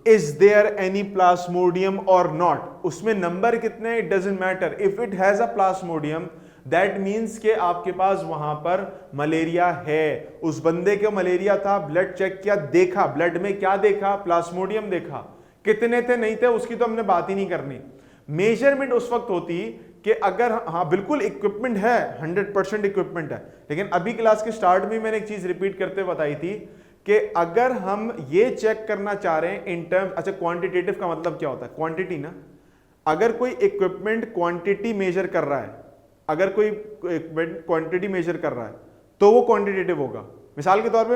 इज देयर एनी प्लाज्मोडियम और नॉट, उसमें नंबर कितने, it doesn't matter, if it has a Plasmodium that means के आपके पास वहां पर मलेरिया है। उस बंदे को मलेरिया था, ब्लड चेक किया, देखा ब्लड में क्या देखा, प्लाज्मोडियम देखा, कितने थे नहीं थे उसकी तो हमने बात ही नहीं करनी। मेजरमेंट उस वक्त होती कि अगर हाँ बिल्कुल इक्विपमेंट है, 100% इक्विपमेंट है, लेकिन अभी क्लास के स्टार्ट में मैंने एक चीज रिपीट करते बताई थी कि अगर हम ये चेक करना चाह रहे हैं इन टर्म्स, अच्छा क्वांटिटेटिव का मतलब क्या होता है, क्वांटिटी ना, अगर कोई इक्विपमेंट क्वांटिटी मेजर कर रहा है, अगर कोई इक्विपमेंट क्वांटिटी मेजर कर रहा है तो वो क्वांटिटेटिव होगा। मिसाल के तौर पे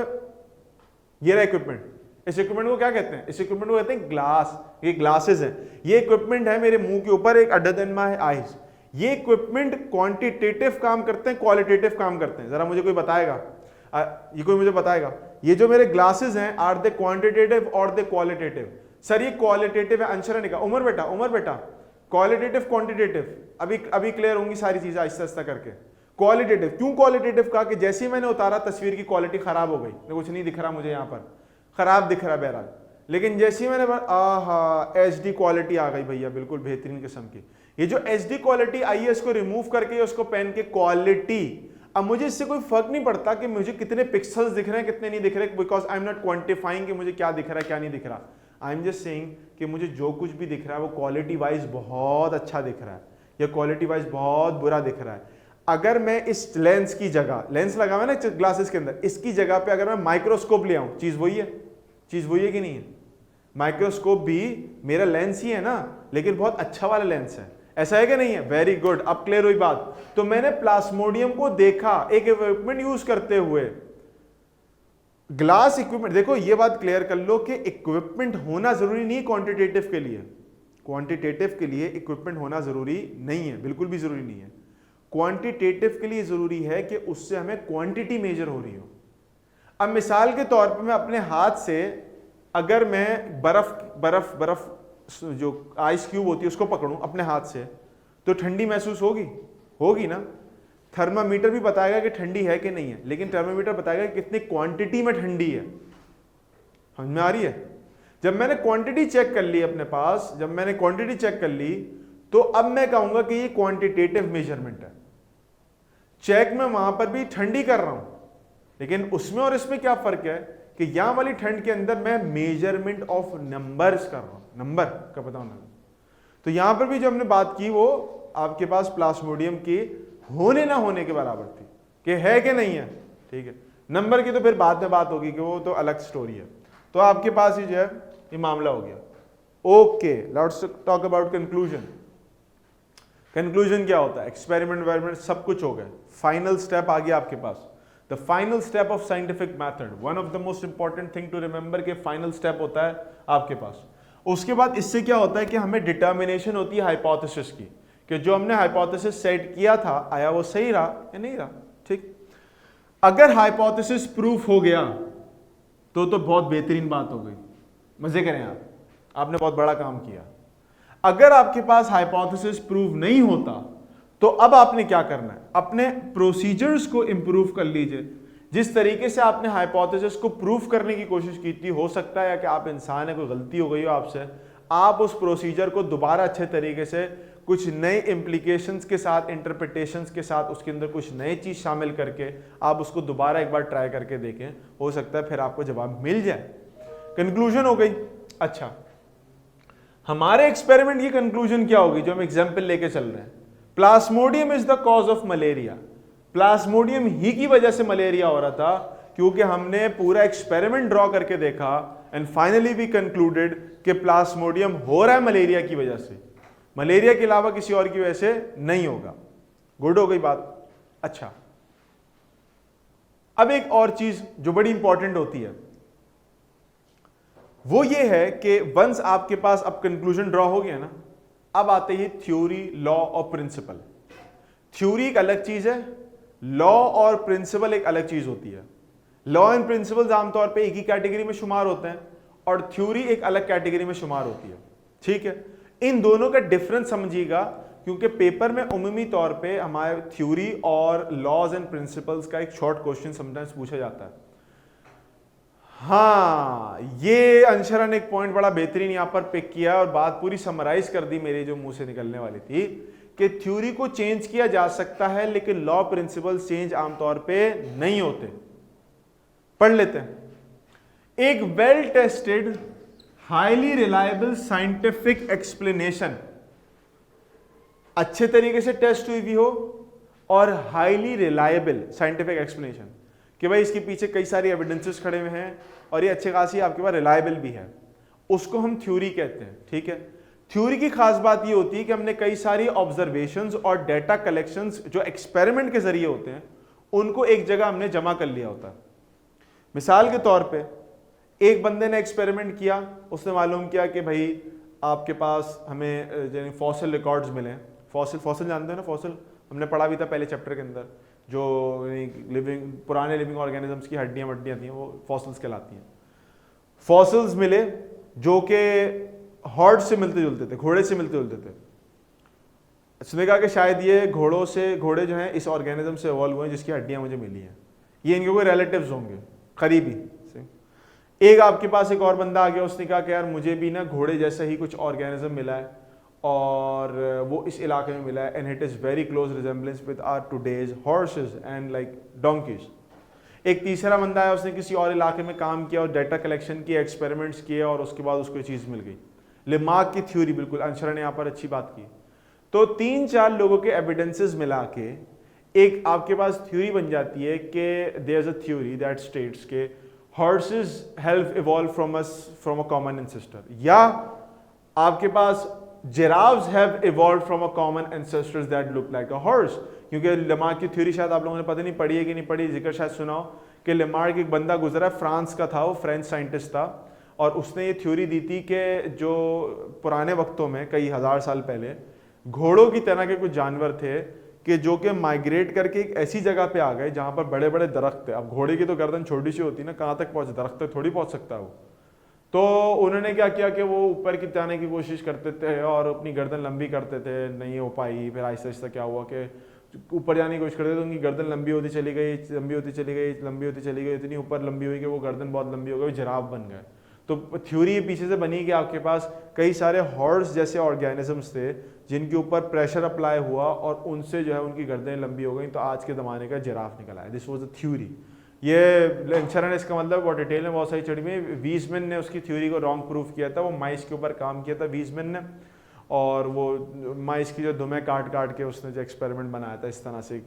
ये रहा इक्विपमेंट, इस इक्विपमेंट को क्या कहते हैं, इस इक्विपमेंट को कहते हैं ग्लास, ये ग्लासेस हैं, ये इक्विपमेंट है मेरे मुंह के ऊपर, एक अदर देन माय आईज। ये इक्विपमेंट क्वांटिटेटिव काम करते हैं, क्वालिटेटिव काम करते हैं, जरा मुझे कोई बताएगा, ये कोई मुझे बताएगा, ये जो मेरे ग्लासेस हैं आर दे क्वांटिटेटिव और दे क्वालिटेटिव? सर ये क्वालिटेटिव है, आंसर निकाल। उमर बेटा क्वालिटेटिव क्वांटिटेटिव, अभी क्लियर होंगी सारी चीजें आहिस्ता आहिस्ता करके। क्वालिटेटिव, क्यों क्वालिटेटिव कहा कि जैसे ही मैंने उतारा तस्वीर की क्वालिटी खराब हो गई, कुछ नहीं दिख रहा मुझे यहाँ पर, खराब दिख रहा है बहरहाल, लेकिन जैसे ही मैंने HD क्वालिटी आ गई भैया, बिल्कुल बेहतरीन किस्म की। ये जो HD क्वालिटी आई है इसको रिमूव करके उसको पेन के क्वालिटी, अब मुझे इससे कोई फर्क नहीं पड़ता कि मुझे कितने पिक्सल्स दिख रहे हैं कितने नहीं दिख रहे, because I am not quantifying कि मुझे क्या दिख रहा है क्या नहीं दिख रहा। आई एम जस्ट सेइंग कि मुझे जो कुछ भी दिख रहा है वो क्वालिटी वाइज बहुत अच्छा दिख रहा है या क्वालिटी वाइज बहुत बुरा दिख रहा है। अगर मैं इस लेंस की जगह, लेंस लगा हुआ है ना ग्लासेस के अंदर, इसकी जगह पे अगर मैं माइक्रोस्कोप ले आऊं, चीज वही है, चीज वही है कि नहीं है? माइक्रोस्कोप भी मेरा लेंस ही है ना, लेकिन बहुत अच्छा वाला लेंस है, ऐसा है कि नहीं है? वेरी गुड, अब क्लियर हुई बात। तो मैंने प्लाज्मोडियम को देखा एक इक्विपमेंट यूज करते हुए, ग्लास इक्विपमेंट। देखो ये बात क्लियर कर लो कि इक्विपमेंट होना जरूरी नहीं क्वांटिटेटिव के लिए, क्वांटिटेटिव के लिए इक्विपमेंट होना जरूरी नहीं है, बिल्कुल भी जरूरी नहीं है। क्वांटिटेटिव के लिए जरूरी है कि उससे हमें क्वांटिटी मेजर हो रही हो। अब मिसाल के तौर पे मैं अपने हाथ से अगर मैं बर्फ जो आइस क्यूब होती है उसको पकड़ूं अपने हाथ से, तो ठंडी महसूस होगी ना। थर्मामीटर भी बताएगा कि ठंडी है कि नहीं है, लेकिन थर्मामीटर बताएगा कि कितनी क्वांटिटी में ठंडी है। समझ में आ रही है? जब मैंने क्वांटिटी चेक कर ली अपने पास, जब मैंने क्वांटिटी चेक कर ली, तो अब मैं कहूंगा कि ये क्वांटिटेटिव मेजरमेंट है। चेक में वहां पर भी ठंडी कर रहा हूं, लेकिन उसमें और इसमें क्या फर्क है कि यहां वाली ठंड के अंदर मैं मेजरमेंट ऑफ नंबर्स कर रहा हूं, नंबर का पता होना। तो यहां पर भी जो हमने बात की वो आपके पास प्लाज्मोडियम की होने ना होने के बराबर थी कि है कि नहीं है। ठीक है, नंबर की तो फिर बाद में बात होगी कि वो तो अलग स्टोरी है। तो आपके पास ही जो है ये मामला हो गया। Okay, let's talk about conclusion. Conclusion क्या होता है? एक्सपेरिमेंट वेरिमेंट सब कुछ हो गया, फाइनल स्टेप आ गया आपके पास। The final step of scientific method, one of the most important thing to remember के फाइनल स्टेप होता है आपके पास। उसके बाद इससे क्या होता है कि हमें डिटर्मिनेशन होती है हाइपोथेसिस की, कि जो हमने हाइपोथेसिस सेट किया था आया वो सही रहा या नहीं रहा। ठीक, अगर हाइपोथेसिस प्रूफ हो गया तो बहुत बेहतरीन बात हो गई, मजे करें आपने बहुत बड़ा काम किया। अगर आपके पास हाइपोथेसिस प्रूव नहीं होता तो अब आपने क्या करना है? अपने प्रोसीजर्स को इंप्रूव कर लीजिए। जिस तरीके से आपने हाइपोथेसिस को प्रूव करने की कोशिश की थी, हो सकता है कि आप इंसान है, कोई गलती हो गई हो आपसे, आप उस प्रोसीजर को दोबारा अच्छे तरीके से कुछ नए इंप्लीकेशंस के साथ, इंटरप्रिटेशंस के साथ, उसके अंदर कुछ नई चीज शामिल करके आप उसको दोबारा एक बार ट्राई करके देखें, हो सकता है फिर आपको जवाब मिल जाए। कंक्लूजन हो गई। अच्छा, हमारे एक्सपेरिमेंट की कंक्लूजन क्या होगी जो हम एग्जाम्पल लेके चल रहे हैं? Plasmodium is the cause of malaria. Plasmodium ही की वजह से मलेरिया हो रहा था, क्योंकि हमने पूरा एक्सपेरिमेंट ड्रॉ करके देखा एंड फाइनली वी कंक्लूडेड कि प्लाज्मोडियम हो रहा है मलेरिया की वजह से, मलेरिया के अलावा किसी और की वजह से नहीं होगा। गुड हो गई बात। अच्छा, अब एक और चीज जो बड़ी इंपॉर्टेंट होती है वो ये है कि वंस आपके पास अब कंक्लूजन ड्रॉ हो गया ना, अब आते ही थ्योरी, लॉ और प्रिंसिपल। थ्योरी एक अलग चीज है, लॉ और प्रिंसिपल एक अलग चीज होती है। लॉ एंड प्रिंसिपल्स आमतौर पे एक ही कैटेगरी में शुमार होते हैं और थ्योरी एक अलग कैटेगरी में शुमार होती है। ठीक है, इन दोनों का डिफरेंस समझिएगा, क्योंकि पेपर में उम्मी तौर पे हमारे थ्योरी और लॉज एंड प्रिंसिपल्स का एक शॉर्ट क्वेश्चन समटाइम्स पूछा जाता है। हाँ, ये अंशरा ने एक पॉइंट बड़ा बेहतरीन यहां पर पिक किया और बात पूरी समराइज कर दी मेरे जो मुंह से निकलने वाली थी कि थ्योरी को चेंज किया जा सकता है लेकिन लॉ प्रिंसिपल्स चेंज आमतौर पे नहीं होते। पढ़ लेते हैं। एक well tested highly reliable scientific explanation अच्छे तरीके से टेस्ट हुई भी हो और हाईली रिलायबल साइंटिफिक एक्सप्लेनेशन कि भाई इसके पीछे कई सारी एविडेंसेस खड़े हुए हैं और ये अच्छे खासी आपके पास रिलायबल भी है, उसको हम थ्योरी कहते हैं। ठीक है, थ्योरी की खास बात ये होती है कि हमने कई सारी ऑब्जर्वेशंस और डेटा कलेक्शंस जो एक्सपेरिमेंट के जरिए होते हैं उनको एक जगह हमने जमा कर लिया होता है। मिसाल के तौर पे एक बंदे ने एक्सपेरिमेंट किया, उसने मालूम किया कि भाई आपके पास हमें फॉसिल रिकॉर्ड्स मिले। फॉसिल जानते हो ना, फॉसिल हमने पढ़ा भी था पहले चैप्टर के अंदर, जो पुराने लिविंग ऑर्गेनिजम्स की हड्डियां वड्डियां थी वो फॉसिल्स कहलाती हैं। फॉसिल्स मिले जो कि हॉर्स से मिलते जुलते थे, घोड़े से मिलते जुलते थे। उसने कहा कि शायद ये घोड़े जो हैं इस ऑर्गेनिज्म से इवॉल्व हुए हैं जिसकी हड्डियां मुझे मिली हैं, ये इनके कोई रिलेटिव्स होंगे करीबी। एक आपके पास एक और बंदा आ गया, उसने कहा कि यार मुझे भी ना घोड़े जैसा ही कुछ ऑर्गेनिज्म मिला है और वो इस इलाके में मिला है and it is very close resemblance with our today's horses and like donkeys. एक तीसरा बंदा है, उसने किसी और इलाके में काम किया और डाटा कलेक्शन किया, एक्सपेरिमेंट्स किए और उसके बाद उसको चीज़ मिल गई। लेमार्क की थ्योरी, बिल्कुल अंशरा ने यहाँ पर अच्छी बात की। तो 3-4 लोगों के एविडेंसेस मिला के एक आपके पास थ्योरी बन जाती है कि there is a theory that states के horses help evolve from a common ancestor, या आपके पास giraffes have evolve from a common ancestors that look like a horse. क्योंकि लेमार्क की थ्योरी शायद आप लोगों ने पता नहीं पढ़ी है कि नहीं पढ़ी, जिक्र शायद सुनाओ कि लेमार्क एक बंदा गुजरा, फ्रांस का था, वो फ्रेंच साइंटिस्ट था और उसने ये थ्योरी दी थी कि जो पुराने वक्तों में कई हज़ार साल पहले घोड़ों की तरह के कुछ जानवर थे कि जो कि माइग्रेट करके एक ऐसी जगह पे आ गए जहां पर बड़े बड़े दरख्त थे। अब घोड़े की तो गर्दन छोटी सी होती है ना, कहाँ तक पहुंचे, दरख्त तक थोड़ी पहुंच सकता है वो। तो उन्होंने क्या किया कि वो ऊपर की जाने की कोशिश करते थे और अपनी गर्दन लंबी करते थे, नहीं हो पाई। फिर आहिस्ता आहिस्ता क्या हुआ कि ऊपर जाने की कोशिश करते थे तो उनकी गर्दन लंबी होती चली गई, लंबी होती चली गई, लंबी होती चली गई, इतनी ऊपर लंबी हुई कि वो गर्दन बहुत लंबी हो गई, जिराफ बन गए। तो थ्योरी पीछे से बनी कि आपके पास कई सारे हॉर्स जैसे ऑर्गेनिजम्स थे जिनके ऊपर प्रेशर अप्लाई हुआ और उनसे जो है उनकी गर्दनें लंबी हो गई, तो आज के ज़माने का जिराफ निकला है। This was the theory. ये लेक्चर ने इसका मतलब बहुत डिटेल में बहुत सारी चढ़ी में, वीजमैन ने उसकी थ्योरी को रॉन्ग प्रूफ किया था। वो माइस के ऊपर काम किया था वीजमैन ने, और वो माइस की जो दुमें काट काट के उसने जो एक्सपेरिमेंट बनाया था, इस तरह से एक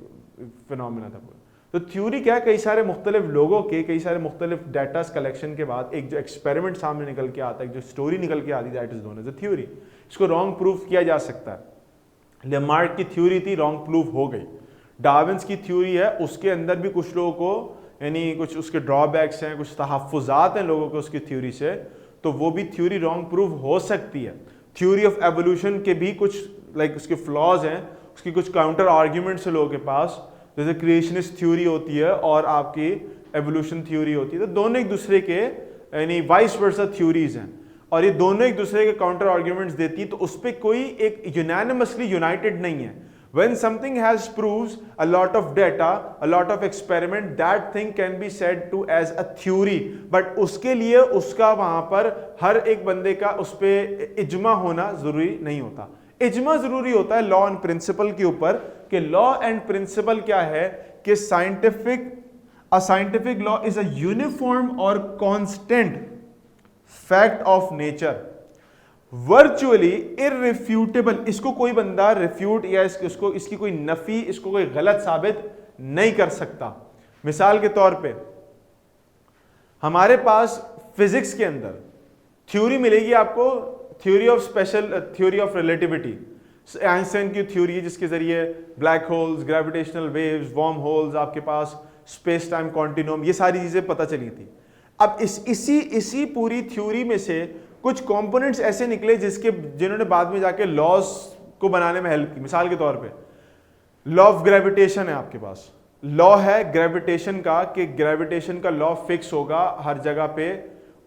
फिनोमिना था पूरा। तो थ्योरी क्या, कई सारे मुख्तलिफ लोगों के कई सारे मुख्तलिफ डाटास कलेक्शन के बाद एक जो एक्सपेरिमेंट सामने निकल के आता है, एक जो स्टोरी निकल के आती है, that is known as a theory. इसको रॉन्ग प्रूफ किया जा सकता है। लेमार्क की थ्योरी थी, रॉन्ग प्रूफ हो गई। डार्विन्स की थ्योरी है, उसके अंदर भी कुछ लोगों को यानी कुछ उसके ड्रॉबैक्स हैं, कुछ तहफ़्फ़ुज़ात हैं लोगों को उसकी थ्योरी से, तो वो भी थ्योरी रॉन्ग प्रूफ हो सकती है। थ्योरी ऑफ एवोल्यूशन के भी कुछ लाइक उसके फ्लॉज हैं, उसकी कुछ काउंटर आर्ग्यूमेंट्स है लोगों के पास, जैसे क्रिएशनिस्ट थ्योरी होती है और आपकी एवोल्यूशन थ्योरी होती है। तो दोनों एक दूसरे के यानी वाइस वर्सा थ्योरीज हैं और ये दोनों एक दूसरे के काउंटर आर्ग्यूमेंट्स देती है, तो उस पर कोई एक यूनानिमसली यूनाइटेड नहीं है। When something has proves a lot of data, a lot of experiment, that thing can be said to as a theory. But उसके लिए उसका वहां पर हर एक बंदे का उस पर इज्मा होना जरूरी नहीं होता। इज्मा जरूरी होता है लॉ एंड प्रिंसिपल के ऊपर, कि लॉ एंड प्रिंसिपल क्या है कि scientific law is a uniform और constant fact of nature, virtually irrefutable. इसको कोई बंदा रिफ्यूट या इसकी कोई नफी, इसको कोई गलत साबित नहीं कर सकता। मिसाल के तौर पे हमारे पास फिजिक्स के अंदर थ्योरी मिलेगी आपको, थ्योरी ऑफ रिलेटिविटी, आइंस्टाइन की थ्योरी जिसके जरिए black holes, gravitational waves, warm holes, आपके पास स्पेस टाइम कॉन्टिन्यूम, ये सारी चीजें पता चली थी। अब इसी पूरी थ्योरी में से कुछ कंपोनेंट्स ऐसे निकले जिन्होंने बाद में जाके लॉज को बनाने में हेल्प की। मिसाल के तौर पे लॉ ऑफ ग्रेविटेशन है, आपके पास लॉ है ग्रेविटेशन का कि ग्रेविटेशन का लॉ फिक्स होगा हर जगह पे,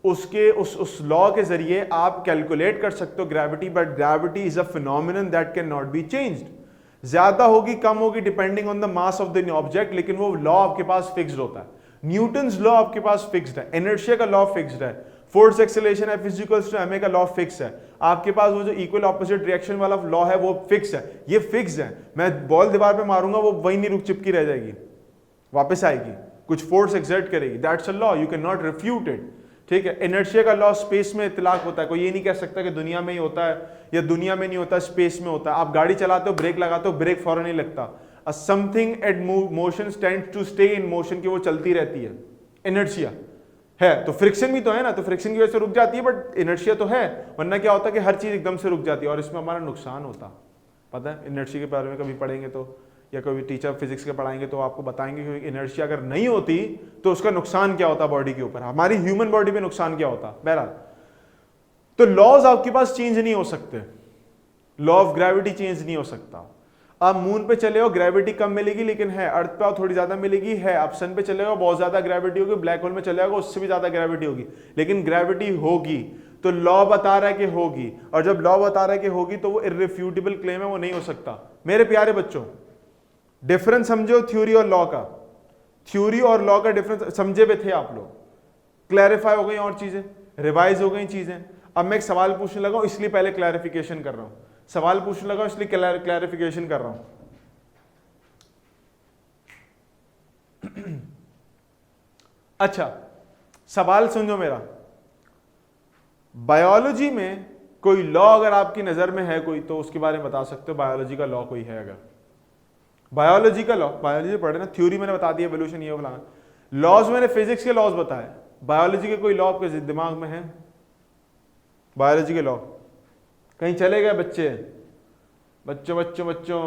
उसके उस लॉ के जरिए आप कैलकुलेट कर सकते हो gravity, but gravity is a phenomenon that can not be changed. ज्यादा होगी कम होगी depending on the mass of the object, लेकिन वो लॉ आपके पास फिक्स्ड होता है। न्यूटन्स लॉ आपके पास फिक्स्ड है, इनर्शिया का लॉ फिक्स्ड है, force acceleration F is equals to ma का लॉ फिक्स है, आपके पास वो जो इक्वल ऑपोजिट रिएक्शन वाला लॉ है वो फिक्स है, ये फिक्स है। मैं बॉल दीवार पे मारूंगा वो वहीं नहीं रुक चिपकी रह जाएगी, वापस आएगी, कुछ फोर्स एक्सर्ट करेगी, that's a law, you can not refute it. ठीक है, इनर्शिया का लॉ स्पेस में इतलाक होता है, कोई ये नहीं कह सकता कि दुनिया में ही होता है या दुनिया में नहीं होता, स्पेस में होता है। आप गाड़ी चलाते हो, ब्रेक लगाते हो, ब्रेक फौरन नहीं लगता, a something at motion tends to stay in motion, की वो चलती रहती है, इनर्शिया है। तो फ्रिक्शन भी तो है ना, तो फ्रिक्शन की वजह से रुक जाती है, बट इनर्शिया तो है, वरना क्या होता है कि हर चीज एकदम से रुक जाती है और इसमें हमारा नुकसान होता। पता है, इनर्शिया के बारे में कभी पढ़ेंगे तो, या कोई टीचर फिजिक्स के पढ़ाएंगे तो आपको बताएंगे कि इनर्शिया अगर नहीं होती तो उसका नुकसान क्या होता बॉडी के ऊपर, हमारी ह्यूमन बॉडी पे नुकसान क्या होता। बहरहाल, तो लॉज आपके पास चेंज नहीं हो सकते, लॉ ऑफ ग्रेविटी चेंज नहीं हो सकता। आप मून पे चले हो ग्रेविटी कम मिलेगी लेकिन है, अर्थ पे थोड़ी ज्यादा मिलेगी है, आप सन पे चले हो बहुत ज्यादा ग्रेविटी होगी, ब्लैक होल में चले जाओगे उससे भी ज्यादा ग्रेविटी होगी, लेकिन ग्रेविटी होगी। तो लॉ बता रहा है कि होगी, और जब लॉ बता रहा है कि होगी तो वो इररिफ्यूटेबल क्लेम है, वो नहीं हो सकता। मेरे प्यारे बच्चों, डिफरेंस समझो थ्योरी और लॉ का, थ्योरी और लॉ का डिफरेंस समझे भी थे आप लोग, क्लैरिफाई हो गई और चीजें, रिवाइज हो गई चीजें। अब मैं एक सवाल पूछने लगा हूं इसलिए पहले क्लैरिफिकेशन कर रहा हूं, सवाल पूछने लगा इसलिए क्लैरिफिकेशन कर रहा हूं। अच्छा, सवाल समझो मेरा, बायोलॉजी में कोई लॉ अगर आपकी नजर में है कोई, तो उसके बारे में बता सकते हो, बायोलॉजी का लॉ कोई है अगर, बायोलॉजी का लॉ, बायोलॉजी पढ़े ना, थ्योरी मैंने बता दी, एवोल्यूशन ये बोला, लॉज मैंने फिजिक्स के लॉज बताए, बायोलॉजी के कोई लॉ आपके दिमाग में है? बायोलॉजी के लॉ कहीं चले गए बच्चे, बच्चों बच्चों बच्चों,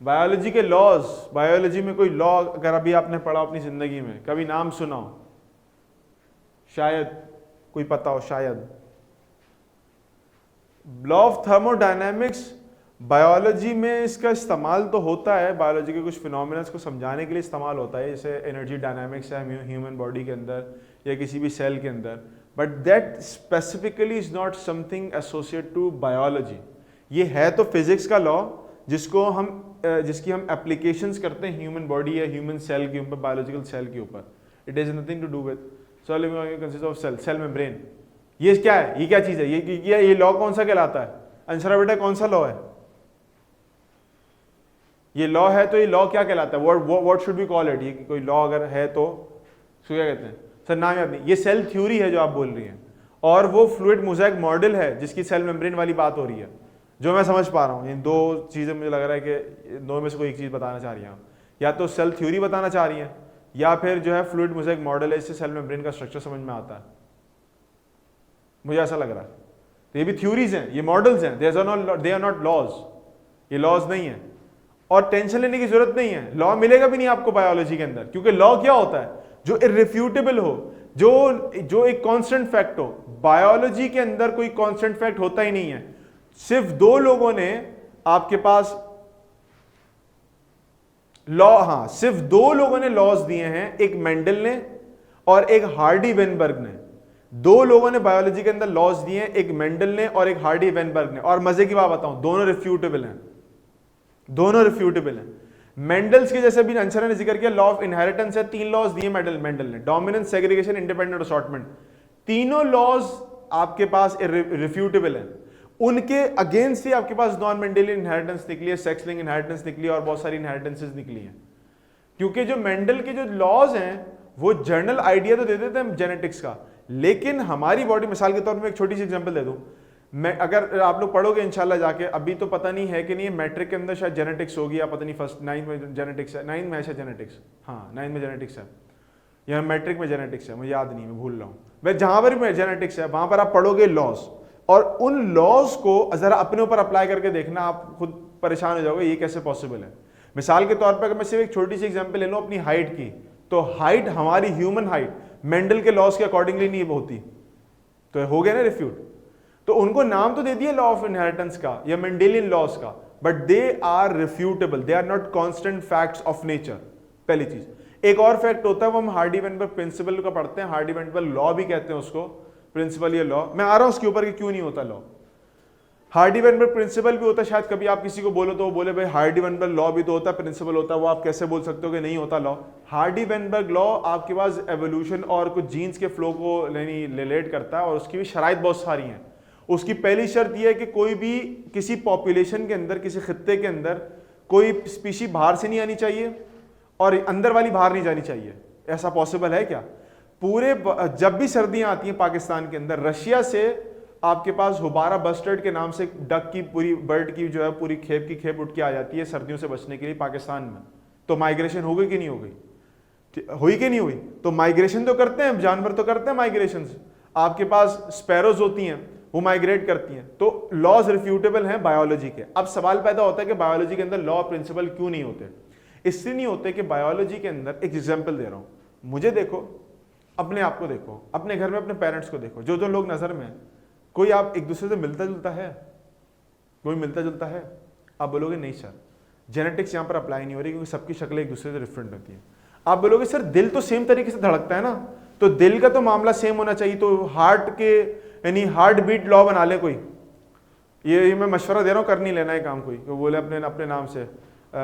बायोलॉजी के लॉज, बायोलॉजी में कोई लॉ अगर अभी आपने पढ़ा अपनी जिंदगी में, कभी नाम सुना हो, शायद कोई पता हो, शायद लॉ ऑफ थर्मोडायनेमिक्स, बायोलॉजी में इसका इस्तेमाल तो होता है, बायोलॉजी के कुछ फिनोमिनल्स को समझाने के लिए इस्तेमाल होता है, जैसे एनर्जी डायनामिक्स है ह्यूमन बॉडी के अंदर या किसी भी सेल के अंदर, but that specifically is not something associate to biology. ये है तो फिजिक्स का लॉ जिसको हम जिसकी हम एप्लीकेशंस करते हैं ह्यूमन बॉडी या ह्यूमन सेल के ऊपर, बायोलॉजिकल सेल के ऊपर। It is nothing to do with cell living consist of cell, cell membrane. ये क्या है, ये क्या चीज है, ये लॉ कौन सा कहलाता है? अंशरा बेटा कौन सा लॉ है? ये लॉ है तो ये लॉ क्या कहलाता है? What should be call it? ये कोई लॉ अगर है तो क्या कहते हैं सर? नाम याद नहीं। ये सेल थ्योरी है जो आप बोल रही हैं, और वो फ्लूइड मोज़ेक मॉडल है जिसकी सेल मेम्ब्रेन वाली बात हो रही है, जो मैं समझ पा रहा हूँ। इन दो चीजें मुझे लग रहा है कि दो में से कोई एक चीज बताना चाह रही हैं, या तो सेल थ्योरी बताना चाह रही हैं, या फिर जो है फ्लूइड मोज़ेक मॉडल है, इससे सेल मेम्ब्रेन का स्ट्रक्चर समझ में आता है, मुझे ऐसा लग रहा है। तो ये भी थ्योरीज हैं, ये मॉडल्स हैं, दे आर नॉट लॉज, ये लॉज नहीं है। और टेंशन लेने की जरूरत नहीं है, लॉ मिलेगा भी नहीं आपको बायोलॉजी के अंदर, क्योंकि लॉ क्या होता है? जो इररिफ्यूटेबल हो, जो एक कांस्टेंट फैक्ट हो। बायोलॉजी के अंदर कोई कांस्टेंट फैक्ट होता ही नहीं है। सिर्फ दो लोगों ने आपके पास लॉ, हाँ सिर्फ दो लोगों ने लॉज दिए हैं, एक मेंडल ने और एक हार्डी वेनबर्ग ने। दो लोगों ने बायोलॉजी के अंदर लॉज दिए हैं, एक मेंडल ने और एक हार्डी वेनबर्ग ने। और मजे की बात बताऊं, दोनों रिफ्यूटेबल हैं, दोनों रिफ्यूटेबल हैं। मेंडल्स के जैसे भी अंशरा ने जिक्र किया, लॉ ऑफ इनहेरिटेंस है, 3 लॉज दिए मेंडल ने, डोमिनेंस, सेग्रीगेशन, इंडिपेंडेंट असॉर्टमेंट। तीनों लॉज आपके पास रिफ्यूटेबल हैं। उनके अगेंस्ट ही आपके पास नॉन मेंडेलियन इनहेरिटेंस निकली है, सेक्स लिंक इनहेरिटेंस निकली है, और बहुत सारी इनहेरिटेंसेस निकली हैं। क्योंकि जो मेंडल के जो लॉज हैं वो जनरल आइडिया तो दे देते हैं जेनेटिक्स का, लेकिन हमारी बॉडी, मिसाल के तौर पर एक छोटी सी एग्जांपल दे दूं, मैं अगर आप लोग पढ़ोगे इंशाल्लाह जाके, अभी तो पता नहीं है कि नहीं, मैट्रिक के अंदर शायद जेनेटिक्स होगी, या पता नहीं फर्स्ट 9 में जेनेटिक्स है, 9 में है जेनेटिक्स, हाँ 9 में जेनेटिक्स है, या मैट्रिक में जेनेटिक्स है, मुझे याद नहीं, मैं भूल रहा हूँ। वह जहां पर भी जेनेटिक्स है वहां पर आप पढ़ोगे लॉज, और उन लॉज को जरा अपने ऊपर अप्लाई करके देखना, आप खुद परेशान हो जाओगे ये कैसे पॉसिबल है। मिसाल के तौर पर अगर मैं सिर्फ एक छोटी सी एग्जांपल ले लूं अपनी हाइट की, तो हाइट, हमारी ह्यूमन हाइट मेंडल के लॉज के अकॉर्डिंगली नहीं होती, तो हो गया ना रिफ्यूट। तो उनको नाम तो दे दिया लॉ ऑफ इनहेरिटेंस का या मेंडेलियन लॉज का, but they are refutable, they are not constant facts of nature, पहली चीज। एक और फैक्ट होता है, वो हम हार्डी वेनबर्ग प्रिंसिपल का पढ़ते हैं, हार्डी वेनबर्ग लॉ भी कहते हैं उसको, प्रिंसिपल या लॉ, मैं आ रहा हूं उसके ऊपर कि क्यों नहीं होता लॉ। हार्डी-वेनबर्ग प्रिंसिपल भी होता है, शायद कभी आप किसी को बोलो तो वो बोले भाई हार्डी-वेनबर्ग लॉ भी तो होता है, प्रिंसिपल होता है, वो आप कैसे बोल सकते हो कि नहीं होता लॉ। हार्डी-वेनबर्ग लॉ आपके पास एवोल्यूशन और कुछ जीन्स के फ्लो को रिलेट करता है और उसकी भी शराइत बहुत सारी हैं। उसकी पहली शर्त यह है कि कोई भी किसी पॉपुलेशन के अंदर, किसी खित्ते के अंदर कोई स्पीशी बाहर से नहीं आनी चाहिए और अंदर वाली बाहर नहीं जानी चाहिए। ऐसा पॉसिबल है क्या? पूरे जब भी सर्दियां आती हैं पाकिस्तान के अंदर, रशिया से आपके पास हुबारा बस्टर्ड के नाम से डक की पूरी बर्ड की जो है पूरी खेप की खेप उठ के आ जाती है सर्दियों से बचने के लिए पाकिस्तान में। तो माइग्रेशन हो गई कि नहीं हो गई? हुई कि नहीं हुई? तो माइग्रेशन तो करते हैं, जानवर तो करते हैं माइग्रेशन। आपके पास स्पैरोज होती हैं, वो माइग्रेट करती हैं। तो लॉज रिफ्यूटेबल हैं बायोलॉजी के। अब सवाल पैदा होता है कि बायोलॉजी के अंदर लॉ प्रिंसिपल क्यों नहीं होते? इसलिए नहीं होते कि बायोलॉजी के अंदर, एक एग्जाम्पल दे रहा हूं, मुझे देखो, अपने आप को देखो, अपने घर में अपने पेरेंट्स को देखो, जो जो लोग नजर में, कोई आप एक दूसरे से मिलता जुलता है? कोई मिलता जुलता है? आप बोलोगे नहीं सर, जेनेटिक्स यहाँ पर अप्लाई नहीं हो रही क्योंकि सबकी शक्लें एक दूसरे से डिफरेंट होती है। आप बोलोगे सर दिल तो सेम तरीके से धड़कता है ना, तो दिल का तो मामला सेम होना चाहिए, तो हार्ट के यानी हार्ट बीट लॉ बना ले कोई। ये मैं मशवरा दे रहा हूँ, कर नहीं लेना है काम कोई, तो बोले अपने नाम से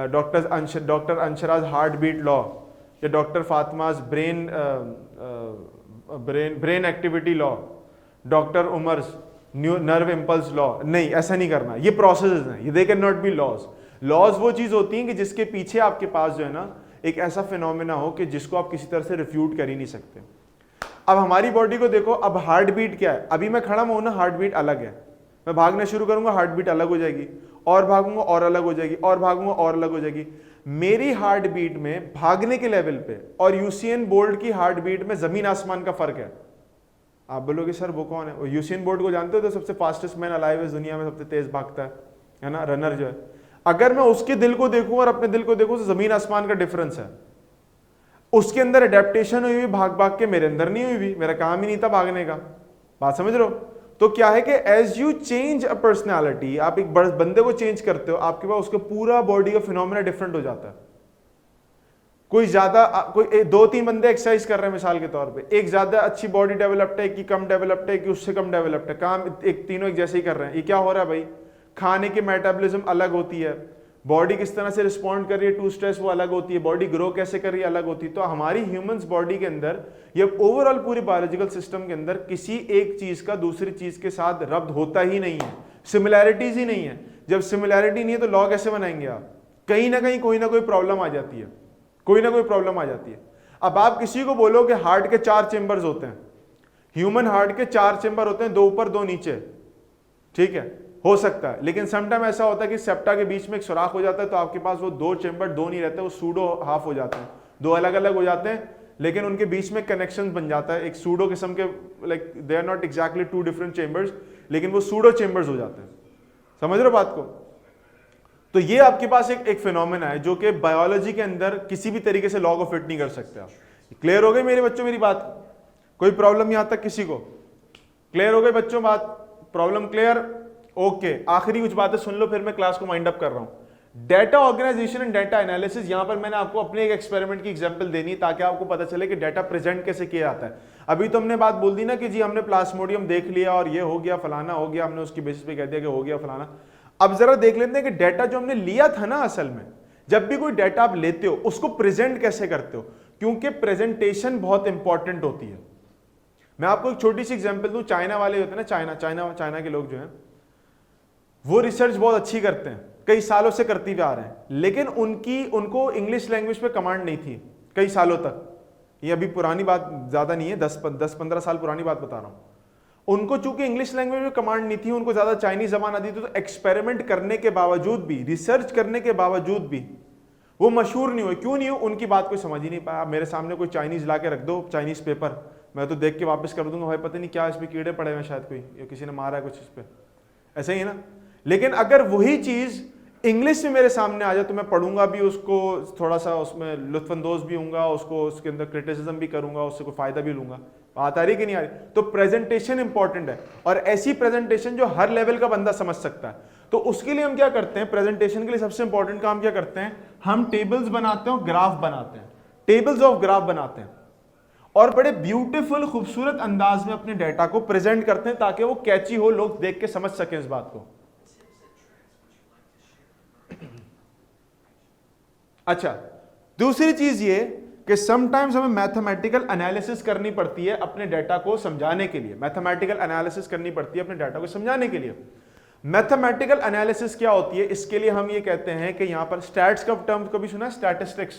doctor Anshraj heart beat law या doctor Fatima's brain activity law, doctor Umar's nerve impulse law. नहीं, ऐसा नहीं करना। ये प्रोसेस हैं, ये they can not be laws. Laws वो चीज होती हैं कि जिसके पीछे आपके पास जो है ना एक ऐसा फिनोमेना हो कि जिसको आप किसी तरह से रिफ्यूट कर ही नहीं सकते। अब हमारी बॉडी को देखो, अब हार्ट बीट क्या है? अभी मैं खड़ा हूं ना, हार्ट बीट अलग है। मैं भागना शुरू करूंगा, हार्ट बीट अलग हो जाएगी, और भागूंगा और अलग हो जाएगी, और भागूंगा और अलग हो जाएगी। मेरी हार्ट बीट में भागने के लेवल पे और यूसेन बोल्ट की हार्ट बीट में जमीन आसमान का फर्क है। आप बोलोगे सर वो कौन है? यूसेन बोल्ट को जानते हो? तो सबसे फास्टेस्ट मैन अलाइव है दुनिया में, सबसे तेज भागता है ना, रनर जो है। अगर मैं उसके दिल को देखूं और अपने दिल को देखूं तो जमीन आसमान का डिफरेंस है। उसके अंदर अडेप्टेशन हुई भाग भाग के, मेरे अंदर नहीं हुई, मेरा काम ही नहीं था भागने का। बात समझ रहे हो? तो क्या है कि as you change a personality, आप एक बंदे को चेंज करते हो, आपके पास उसका पूरा बॉडी का फिनोमेना डिफरेंट हो जाता है। कोई ज्यादा, कोई 2-3 बंदे एक्सरसाइज कर रहे हैं मिसाल के तौर पे, एक ज्यादा अच्छी बॉडी डेवलप्ड है, कि कम डेवलप्ड है, कि उससे कम डेवलप्ड है, काम एक तीनों एक जैसे ही कर रहे हैं। ये क्या हो रहा है भाई? खाने की मेटाबॉलिज्म अलग होती है, बॉडी किस तरह से रिस्पॉन्ड कर रही है टू स्ट्रेस वो अलग होती है, बॉडी ग्रो कैसे कर रही है अलग होती है। तो हमारी ह्यूमंस बॉडी के अंदर या ओवरऑल पूरी बायोलॉजिकल सिस्टम के अंदर किसी एक चीज का दूसरी चीज के साथ रब्त होता ही नहीं है, सिमिलैरिटीज ही नहीं है। जब सिमिलैरिटी नहीं है तो लॉ कैसे बनाएंगे आप? कहीं ना कहीं कोई ना कोई प्रॉब्लम आ जाती है, कोई ना कोई प्रॉब्लम आ जाती है। अब आप किसी को बोलो कि हार्ट के 4 चेंबर्स होते हैं, ह्यूमन हार्ट के 4 चेंबर होते हैं, 2 ऊपर 2 नीचे, ठीक है, हो सकता है। लेकिन समटाइम ऐसा होता है कि सेप्टा के बीच में एक सुराख हो जाता है, तो आपके पास वो 2 चेंबर 2 नहीं रहते, वो सूडो हाफ हो जाते हैं, 2 अलग अलग हो जाते हैं, लेकिन उनके बीच में कनेक्शन बन जाता है एक सूडो किस्म के, like they are not exactly 2 different chambers, लेकिन वो सूडो चेंबर्स हो जाते हैं। समझ रहे हो बात को? तो ये आपके पास एक फिनोमेना है जो कि बायोलॉजी के अंदर किसी भी तरीके से लॉ को फिट नहीं कर सकते आप। क्लियर हो गई मेरे बच्चों मेरी बात? कोई प्रॉब्लम यहां तक किसी को? क्लियर हो गई बच्चों बात? Problem clear? ओके, आखिरी कुछ बातें सुन लो फिर मैं क्लास को माइंड अप कर रहा हूं। Data organization and data analysis, यहां पर मैंने आपको अपने एक एक्सपेरिमेंट की एग्जांपल देनी है ताकि आपको पता चले कि डेटा प्रेजेंट कैसे किया जाता है। अभी तो हमने बात बोल दी ना कि जी हमने प्लाज्मोडियम देख लिया और ये हो गया फलाना हो गया, हमने उसकी बेसिस पे कह दिया कि हो गया फलाना। अब जरा देख लेते हैं कि डेटा जो हमने लिया था ना, असल में जब भी कोई डेटा आप लेते हो उसको प्रेजेंट कैसे करते हो, क्योंकि प्रेजेंटेशन बहुत इंपॉर्टेंट होती है। मैं आपको एक छोटी सी एग्जांपल दूं, चाइना वाले होते हैं ना, चाइना के लोग जो हैं वो रिसर्च बहुत अच्छी करते हैं, कई सालों से करती हुए आ रहे हैं, लेकिन उनको इंग्लिश लैंग्वेज पे कमांड नहीं थी कई सालों तक। ये अभी पुरानी बात ज्यादा नहीं है, 10-15 साल पुरानी बात बता रहा हूं। उनको चूंकि इंग्लिश लैंग्वेज में कमांड नहीं थी, उनको ज्यादा चाइनीज जबान आती थी, तो एक्सपेरिमेंट करने के बावजूद भी, रिसर्च करने के बावजूद भी वो मशहूर नहीं हुए। क्यों नहीं हुए? उनकी बात कोई समझ ही नहीं पाया। मेरे सामने कोई चाइनीज ला के रख दो, चाइनीज पेपर, मैं तो देख के वापस कर दूंगा, भाई पता नहीं क्या इसमें कीड़े पड़े हुए, शायद कोई या किसी ने मारा है कुछ इस पे, ऐसा ही है ना। लेकिन अगर वही चीज इंग्लिश में मेरे सामने आ जाए तो मैं पढ़ूंगा भी उसको, थोड़ा सा उसमें लुत्फानंदोज भी होऊंगा, उसको उसके अंदर क्रिटिसिज्म भी करूंगा, उससे कोई फायदा भी लूंगा। बात आ रही कि नहीं आ रही? तो प्रेजेंटेशन इंपॉर्टेंट है, और ऐसी प्रेजेंटेशन जो हर लेवल का बंदा समझ सकता है। तो उसके लिए हम क्या करते हैं? प्रेजेंटेशन के लिए सबसे इंपॉर्टेंट काम क्या करते हैं? हम टेबल्स बनाते हैं, ग्राफ बनाते हैं, टेबल्स ऑफ ग्राफ बनाते हैं, और बड़े ब्यूटीफुल खूबसूरत अंदाज में अपने डेटा को प्रेजेंट करते हैं ताकि वो कैची हो, लोग देख के समझ सकें इस बात को। अच्छा, दूसरी चीज ये कि समटाइम्स हमें मैथमेटिकल एनालिसिस करनी पड़ती है अपने डाटा को समझाने के लिए। मैथमेटिकल एनालिसिस करनी पड़ती है अपने डाटा को समझाने के लिए। मैथमेटिकल एनालिसिस क्या होती है, इसके लिए हम ये कहते हैं कि यहां पर स्टैट्स का टर्म कभी सुना है? स्टैटिस्टिक्स,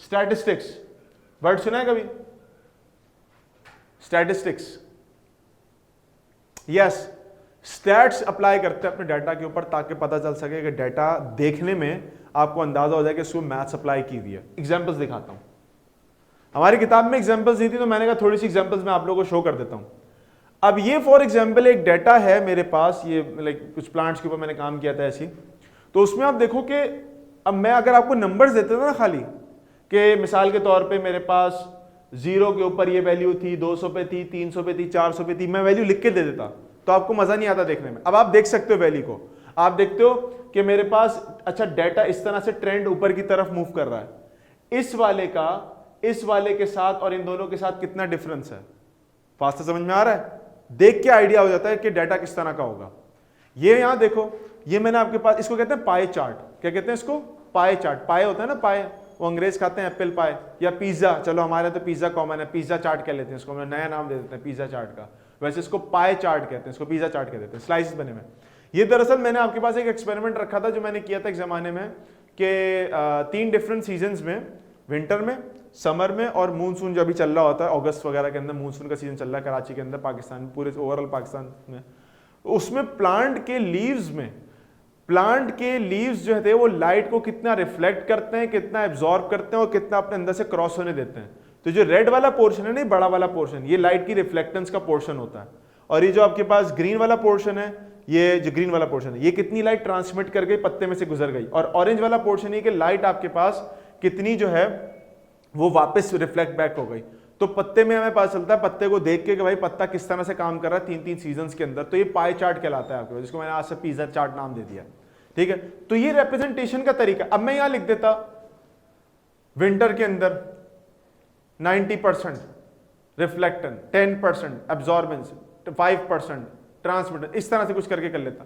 स्टैटिस्टिक्स वर्ड सुना है कभी? स्टैटिस्टिक्स, यस, स्टैट्स अप्लाई करते हैं अपने डाटा के ऊपर ताकि पता चल सके कि डाटा देखने में आपको अंदाजा हो जाए कि इसको मैथ्स अप्लाई की हुई है। एग्जांपल्स दिखाता हूं, हमारी किताब में एग्जांपल्स दी थी तो मैंने कहा थोड़ी सी एग्जांपल्स मैं आप लोगों को शो कर देता हूं। अब ये फॉर एग्जांपल एक डाटा है मेरे पास, ये लाइक कुछ प्लांट्स के ऊपर मैंने काम किया था ऐसी, तो उसमें आप देखो कि अब मैं अगर आपको नंबर्स देता था ना खाली, कि मिसाल के तौर पे मेरे पास 0 के ऊपर ये वैल्यू थी, 200 पे थी, 300 पे थी, 400 पे थी, मैं वैल्यू लिख के दे देता तो आपको मजा नहीं आता देखने में। अब आप देख सकते हो वैल्यू को, आप देखते हो कि मेरे पास अच्छा डाटा इस तरह से ट्रेंड ऊपर की तरफ मूव कर रहा है। इस वाले का इस वाले के साथ और इन दोनों के साथ कितना डिफरेंस है, फास्ट समझ में आ रहा है? देख के आइडिया हो जाता है कि डाटा किस तरह का होगा। ये यहां देखो, ये मैंने आपके पास, इसको कहते हैं पाए चार्ट। क्या कहते हैं इसको? पाए चार्ट। पाए होता है ना, पाए, वो अंग्रेज खाते हैं एप्पल पाए या पिज्जा, चलो हमारे तो पिज्जा कॉमन है, पिज्जा चार्ट कह लेते हैं इसको, नया नाम दे देते हैं पिज्जा चार्ट का। वैसे इसको पाए चार्ट कहते हैं, इसको पिज्जा चार्ट कह देते हैं, स्लाइसेस बने हुए। ये दरअसल मैंने आपके पास एक एक्सपेरिमेंट रखा था जो मैंने किया था एक जमाने में, कि 3 डिफरेंट सीजन्स में, विंटर में, समर में और मूनसून जो अभी चल रहा होता है अगस्त वगैरह के अंदर, मूनसून का सीजन चल रहा है कराची के अंदर, पाकिस्तान में, पूरे ओवरऑल पाकिस्तान में, उसमें प्लांट के लीव्स में, प्लांट के लीव्स जो थे वो लाइट को कितना रिफ्लेक्ट करते हैं, कितना एब्जॉर्ब करते हैं और कितना अपने अंदर से क्रॉस होने देते हैं। तो जो रेड वाला पोर्शन है ना, बड़ा वाला पोर्शन, ये लाइट की रिफ्लेक्टेंस का पोर्शन होता है, और ये जो आपके पास ग्रीन वाला पोर्शन है, ये जो ग्रीन वाला पोर्शन है, ये कितनी लाइट ट्रांसमिट कर गई, पत्ते में से गुजर गई। और ऑरेंज वाला पोर्शन है कि लाइट आपके पास कितनी जो है वो वापस रिफ्लेक्ट बैक हो गई। तो पत्ते में हमें पता चलता है, पत्ते को देख के कि भाई पत्ता किस तरह से काम कर रहा है 3-3 सीजन्स के अंदर। तो ये पाई चार्ट कहलाता है आपके, जिसको मैंने आज से पिज्जा चार्ट नाम दे दिया, ठीक है। तो ये रिप्रेजेंटेशन का तरीका। अब मैं यहां लिख देता विंटर के अंदर 90% रिफ्लेक्टन, 10% एब्जॉर्बेंस, 5% ट्रांसमिटेंस, इस तरह से कुछ करके कर लेता।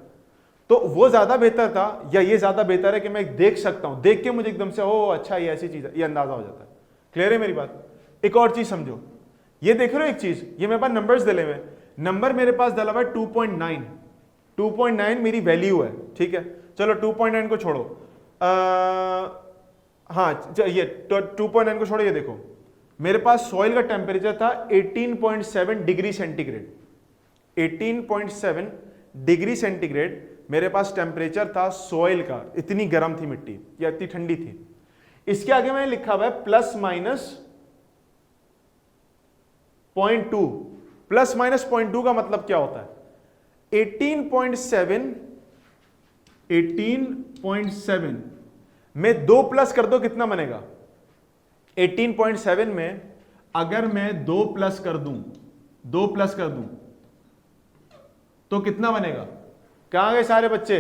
तो वो ज्यादा बेहतर था या ये ज्यादा बेहतर है कि मैं देख सकता हूं, देख के मुझे एकदम से ओ अच्छा ये ऐसी चीज है, ये अंदाजा हो जाता है। क्लियर है मेरी बात? एक और चीज समझो, ये देख रहे हो एक चीज, ये मेरे पास नंबर्स दिले हुए, नंबर मेरे पास डला हुआ है 2.9 मेरी वैल्यू है, ठीक है। चलो 2.9 को छोड़ो, हाँ ये 2.9 को छोड़ो, ये देखो मेरे पास सॉइल का टेम्परेचर था 18.7 डिग्री सेंटीग्रेड, 18.7 डिग्री सेंटीग्रेड मेरे पास टेम्परेचर था सॉइल का। इतनी गर्म थी मिट्टी या इतनी ठंडी थी। इसके आगे मैंने लिखा हुआ है प्लस माइनस 0.2। प्लस माइनस 0.2 का मतलब क्या होता है? 18.7 में 2 प्लस कर दो, कितना बनेगा? 18.7 में अगर मैं 2 प्लस कर दूं, 2 प्लस कर दूं तो कितना बनेगा? कहां गए सारे बच्चे?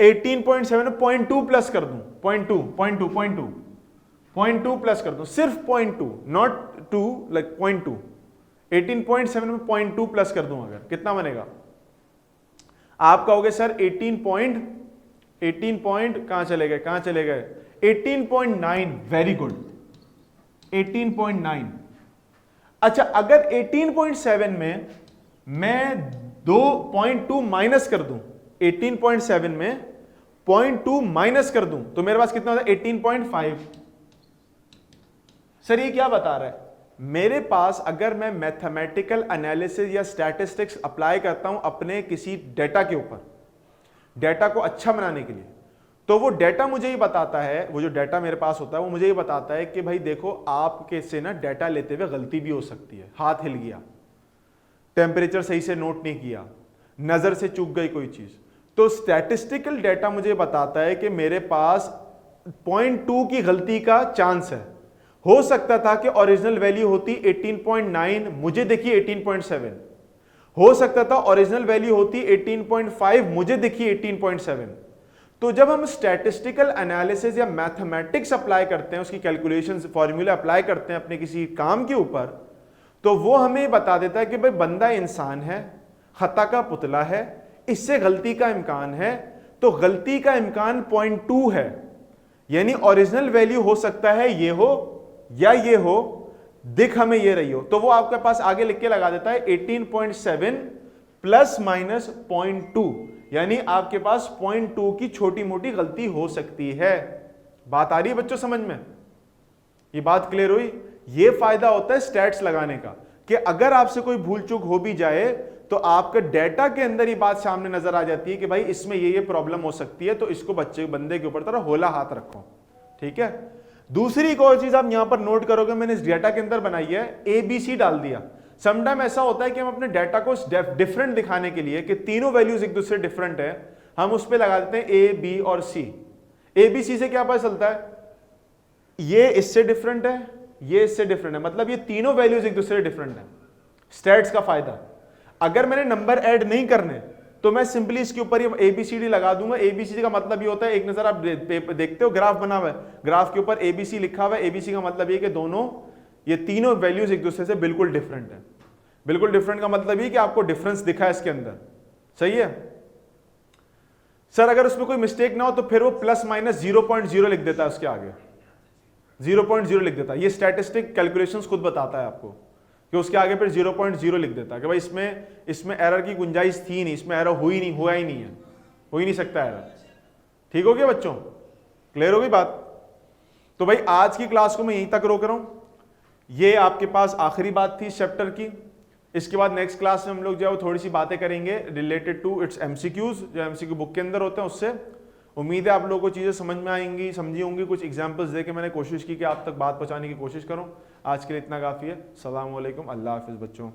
18.7 में 0.2 प्लस कर दूं, 0.2 प्लस कर दूं, सिर्फ 0.2, नॉट 2, लाइक 0.2। 18.7 में 0.2 प्लस कर दूं अगर, कितना बनेगा? आप कहोगे सर 18 पॉइंट कहां चले गए, कहां चले गए? 18.9, वेरी गुड, 18.9। अच्छा, अगर 18.7 में मैं 2.2 माइनस कर दूं, 18.7 में 0.2 माइनस कर दूं तो मेरे पास कितना होता है? 18.5। सर ये क्या बता रहा है? मेरे पास अगर मैं मैथमेटिकल एनालिसिस या स्टैटिस्टिक्स अप्लाई करता हूं अपने किसी डेटा के ऊपर, डेटा को अच्छा बनाने के लिए, तो वो डेटा मुझे ये बताता है, वो जो डेटा मेरे पास होता है वो मुझे ये बताता है कि भाई देखो आपके से ना डेटा लेते हुए गलती भी हो सकती है, हाथ हिल गया, टेम्परेचर सही से नोट नहीं किया, नजर से चूक गई कोई चीज। तो स्टैटिस्टिकल डेटा मुझे बताता है कि मेरे पास 0.2 की गलती का चांस है। हो सकता था कि ओरिजिनल वैल्यू होती 18.9, मुझे देखिए 18.7। हो सकता था ओरिजिनल वैल्यू होती 18.5, मुझे देखिए 18.7। तो जब हम स्टैटिस्टिकल एनालिसिस या मैथमेटिक्स अप्लाई करते हैं, उसकी कैलकुलेशंस, फॉर्मूला अप्लाई करते हैं अपने किसी काम के ऊपर, तो वो हमें बता देता है कि भाई बंदा इंसान है, खता का पुतला है, इससे गलती का इम्कान है, तो गलती का इम्कान 0.2 है, यानी ओरिजिनल वैल्यू हो सकता है ये हो या ये हो, दिख हमें ये रही हो, तो वो आपके पास आगे लिख के लगा देता है 18.7 प्लस माइनस 0.2, यानी आपके पास 0.2 की छोटी मोटी गलती हो सकती है। बात आ रही है बच्चों समझ में? ये बात क्लियर हुई? ये फायदा होता है स्टैट्स लगाने का कि अगर आपसे कोई भूल चूक हो भी जाए तो आपके डेटा के अंदर ये बात सामने नजर आ जाती है कि भाई इसमें ये प्रॉब्लम हो सकती है, तो इसको बंदे के ऊपर थोड़ा होला हाथ रखो। ठीक है। दूसरी एक और चीज आप यहां पर नोट करोगे, मैंने इस डेटा के अंदर बनाई है, ABC डाल दिया। समटाइम ऐसा होता है कि हम अपने डेटा को डिफरेंट दिखाने के लिए कि तीनों वैल्यूज एक दूसरे डिफरेंट है, हम उस पर लगा देते हैं A, B और C। ABC से क्या पता चलता है? ये इससे डिफरेंट है, ये इससे डिफरेंट है, मतलब ये तीनों वैल्यूज एक दूसरे डिफरेंट है। स्टैट्स का फायदा, अगर मैंने नंबर ऐड नहीं करने तो मैं सिंपली इसके ऊपर ये ABCD लगा दूंगा। ABCD का मतलब ये होता है, एक नजर आप देखते हो ग्राफ बना हुआ है, ग्राफ के ऊपर ABC लिखा हुआ है, ABC का मतलब ये कि दोनों ये तीनों वैल्यूज एक दूसरे से बिल्कुल डिफरेंट है। बिल्कुल डिफरेंट का मतलब ये कि आपको डिफरेंस दिखा है इसके अंदर। सही है सर? अगर उसमें कोई मिस्टेक ना हो तो फिर वो प्लस माइनस 0.0 लिख देता है, उसके आगे 0.0 लिख देता है। ये स्टैटिस्टिक कैलकुलेशंस खुद बताता है आपको कि उसके आगे फिर 0.0 लिख देता है कि भाई इसमें एरर की गुंजाइश थी नहीं, इसमें एरर हुआ ही नहीं है, हो ही नहीं सकता एरर। ठीक हो गया बच्चों? क्लियर हो गई बात? तो भाई आज की क्लास को मैं यहीं तक रोक रहा हूं। ये आपके पास आखिरी बात थी इस चैप्टर की। इसके बाद नेक्स्ट क्लास में हम लोग जो है वो थोड़ी सी बातें करेंगे रिलेटेड टू इट्स MCQs, जो MCQ बुक के अंदर होते हैं उससे। उम्मीद है आप लोगों को चीज़ें समझ में आएंगी, समझी होंगी। कुछ एग्जांपल्स दे के मैंने कोशिश की कि आप तक बात पहुंचाने की कोशिश करूं। आज के लिए इतना काफ़ी है। अस्सलाम वालेकुम, अल्लाह हाफिज़ बच्चों।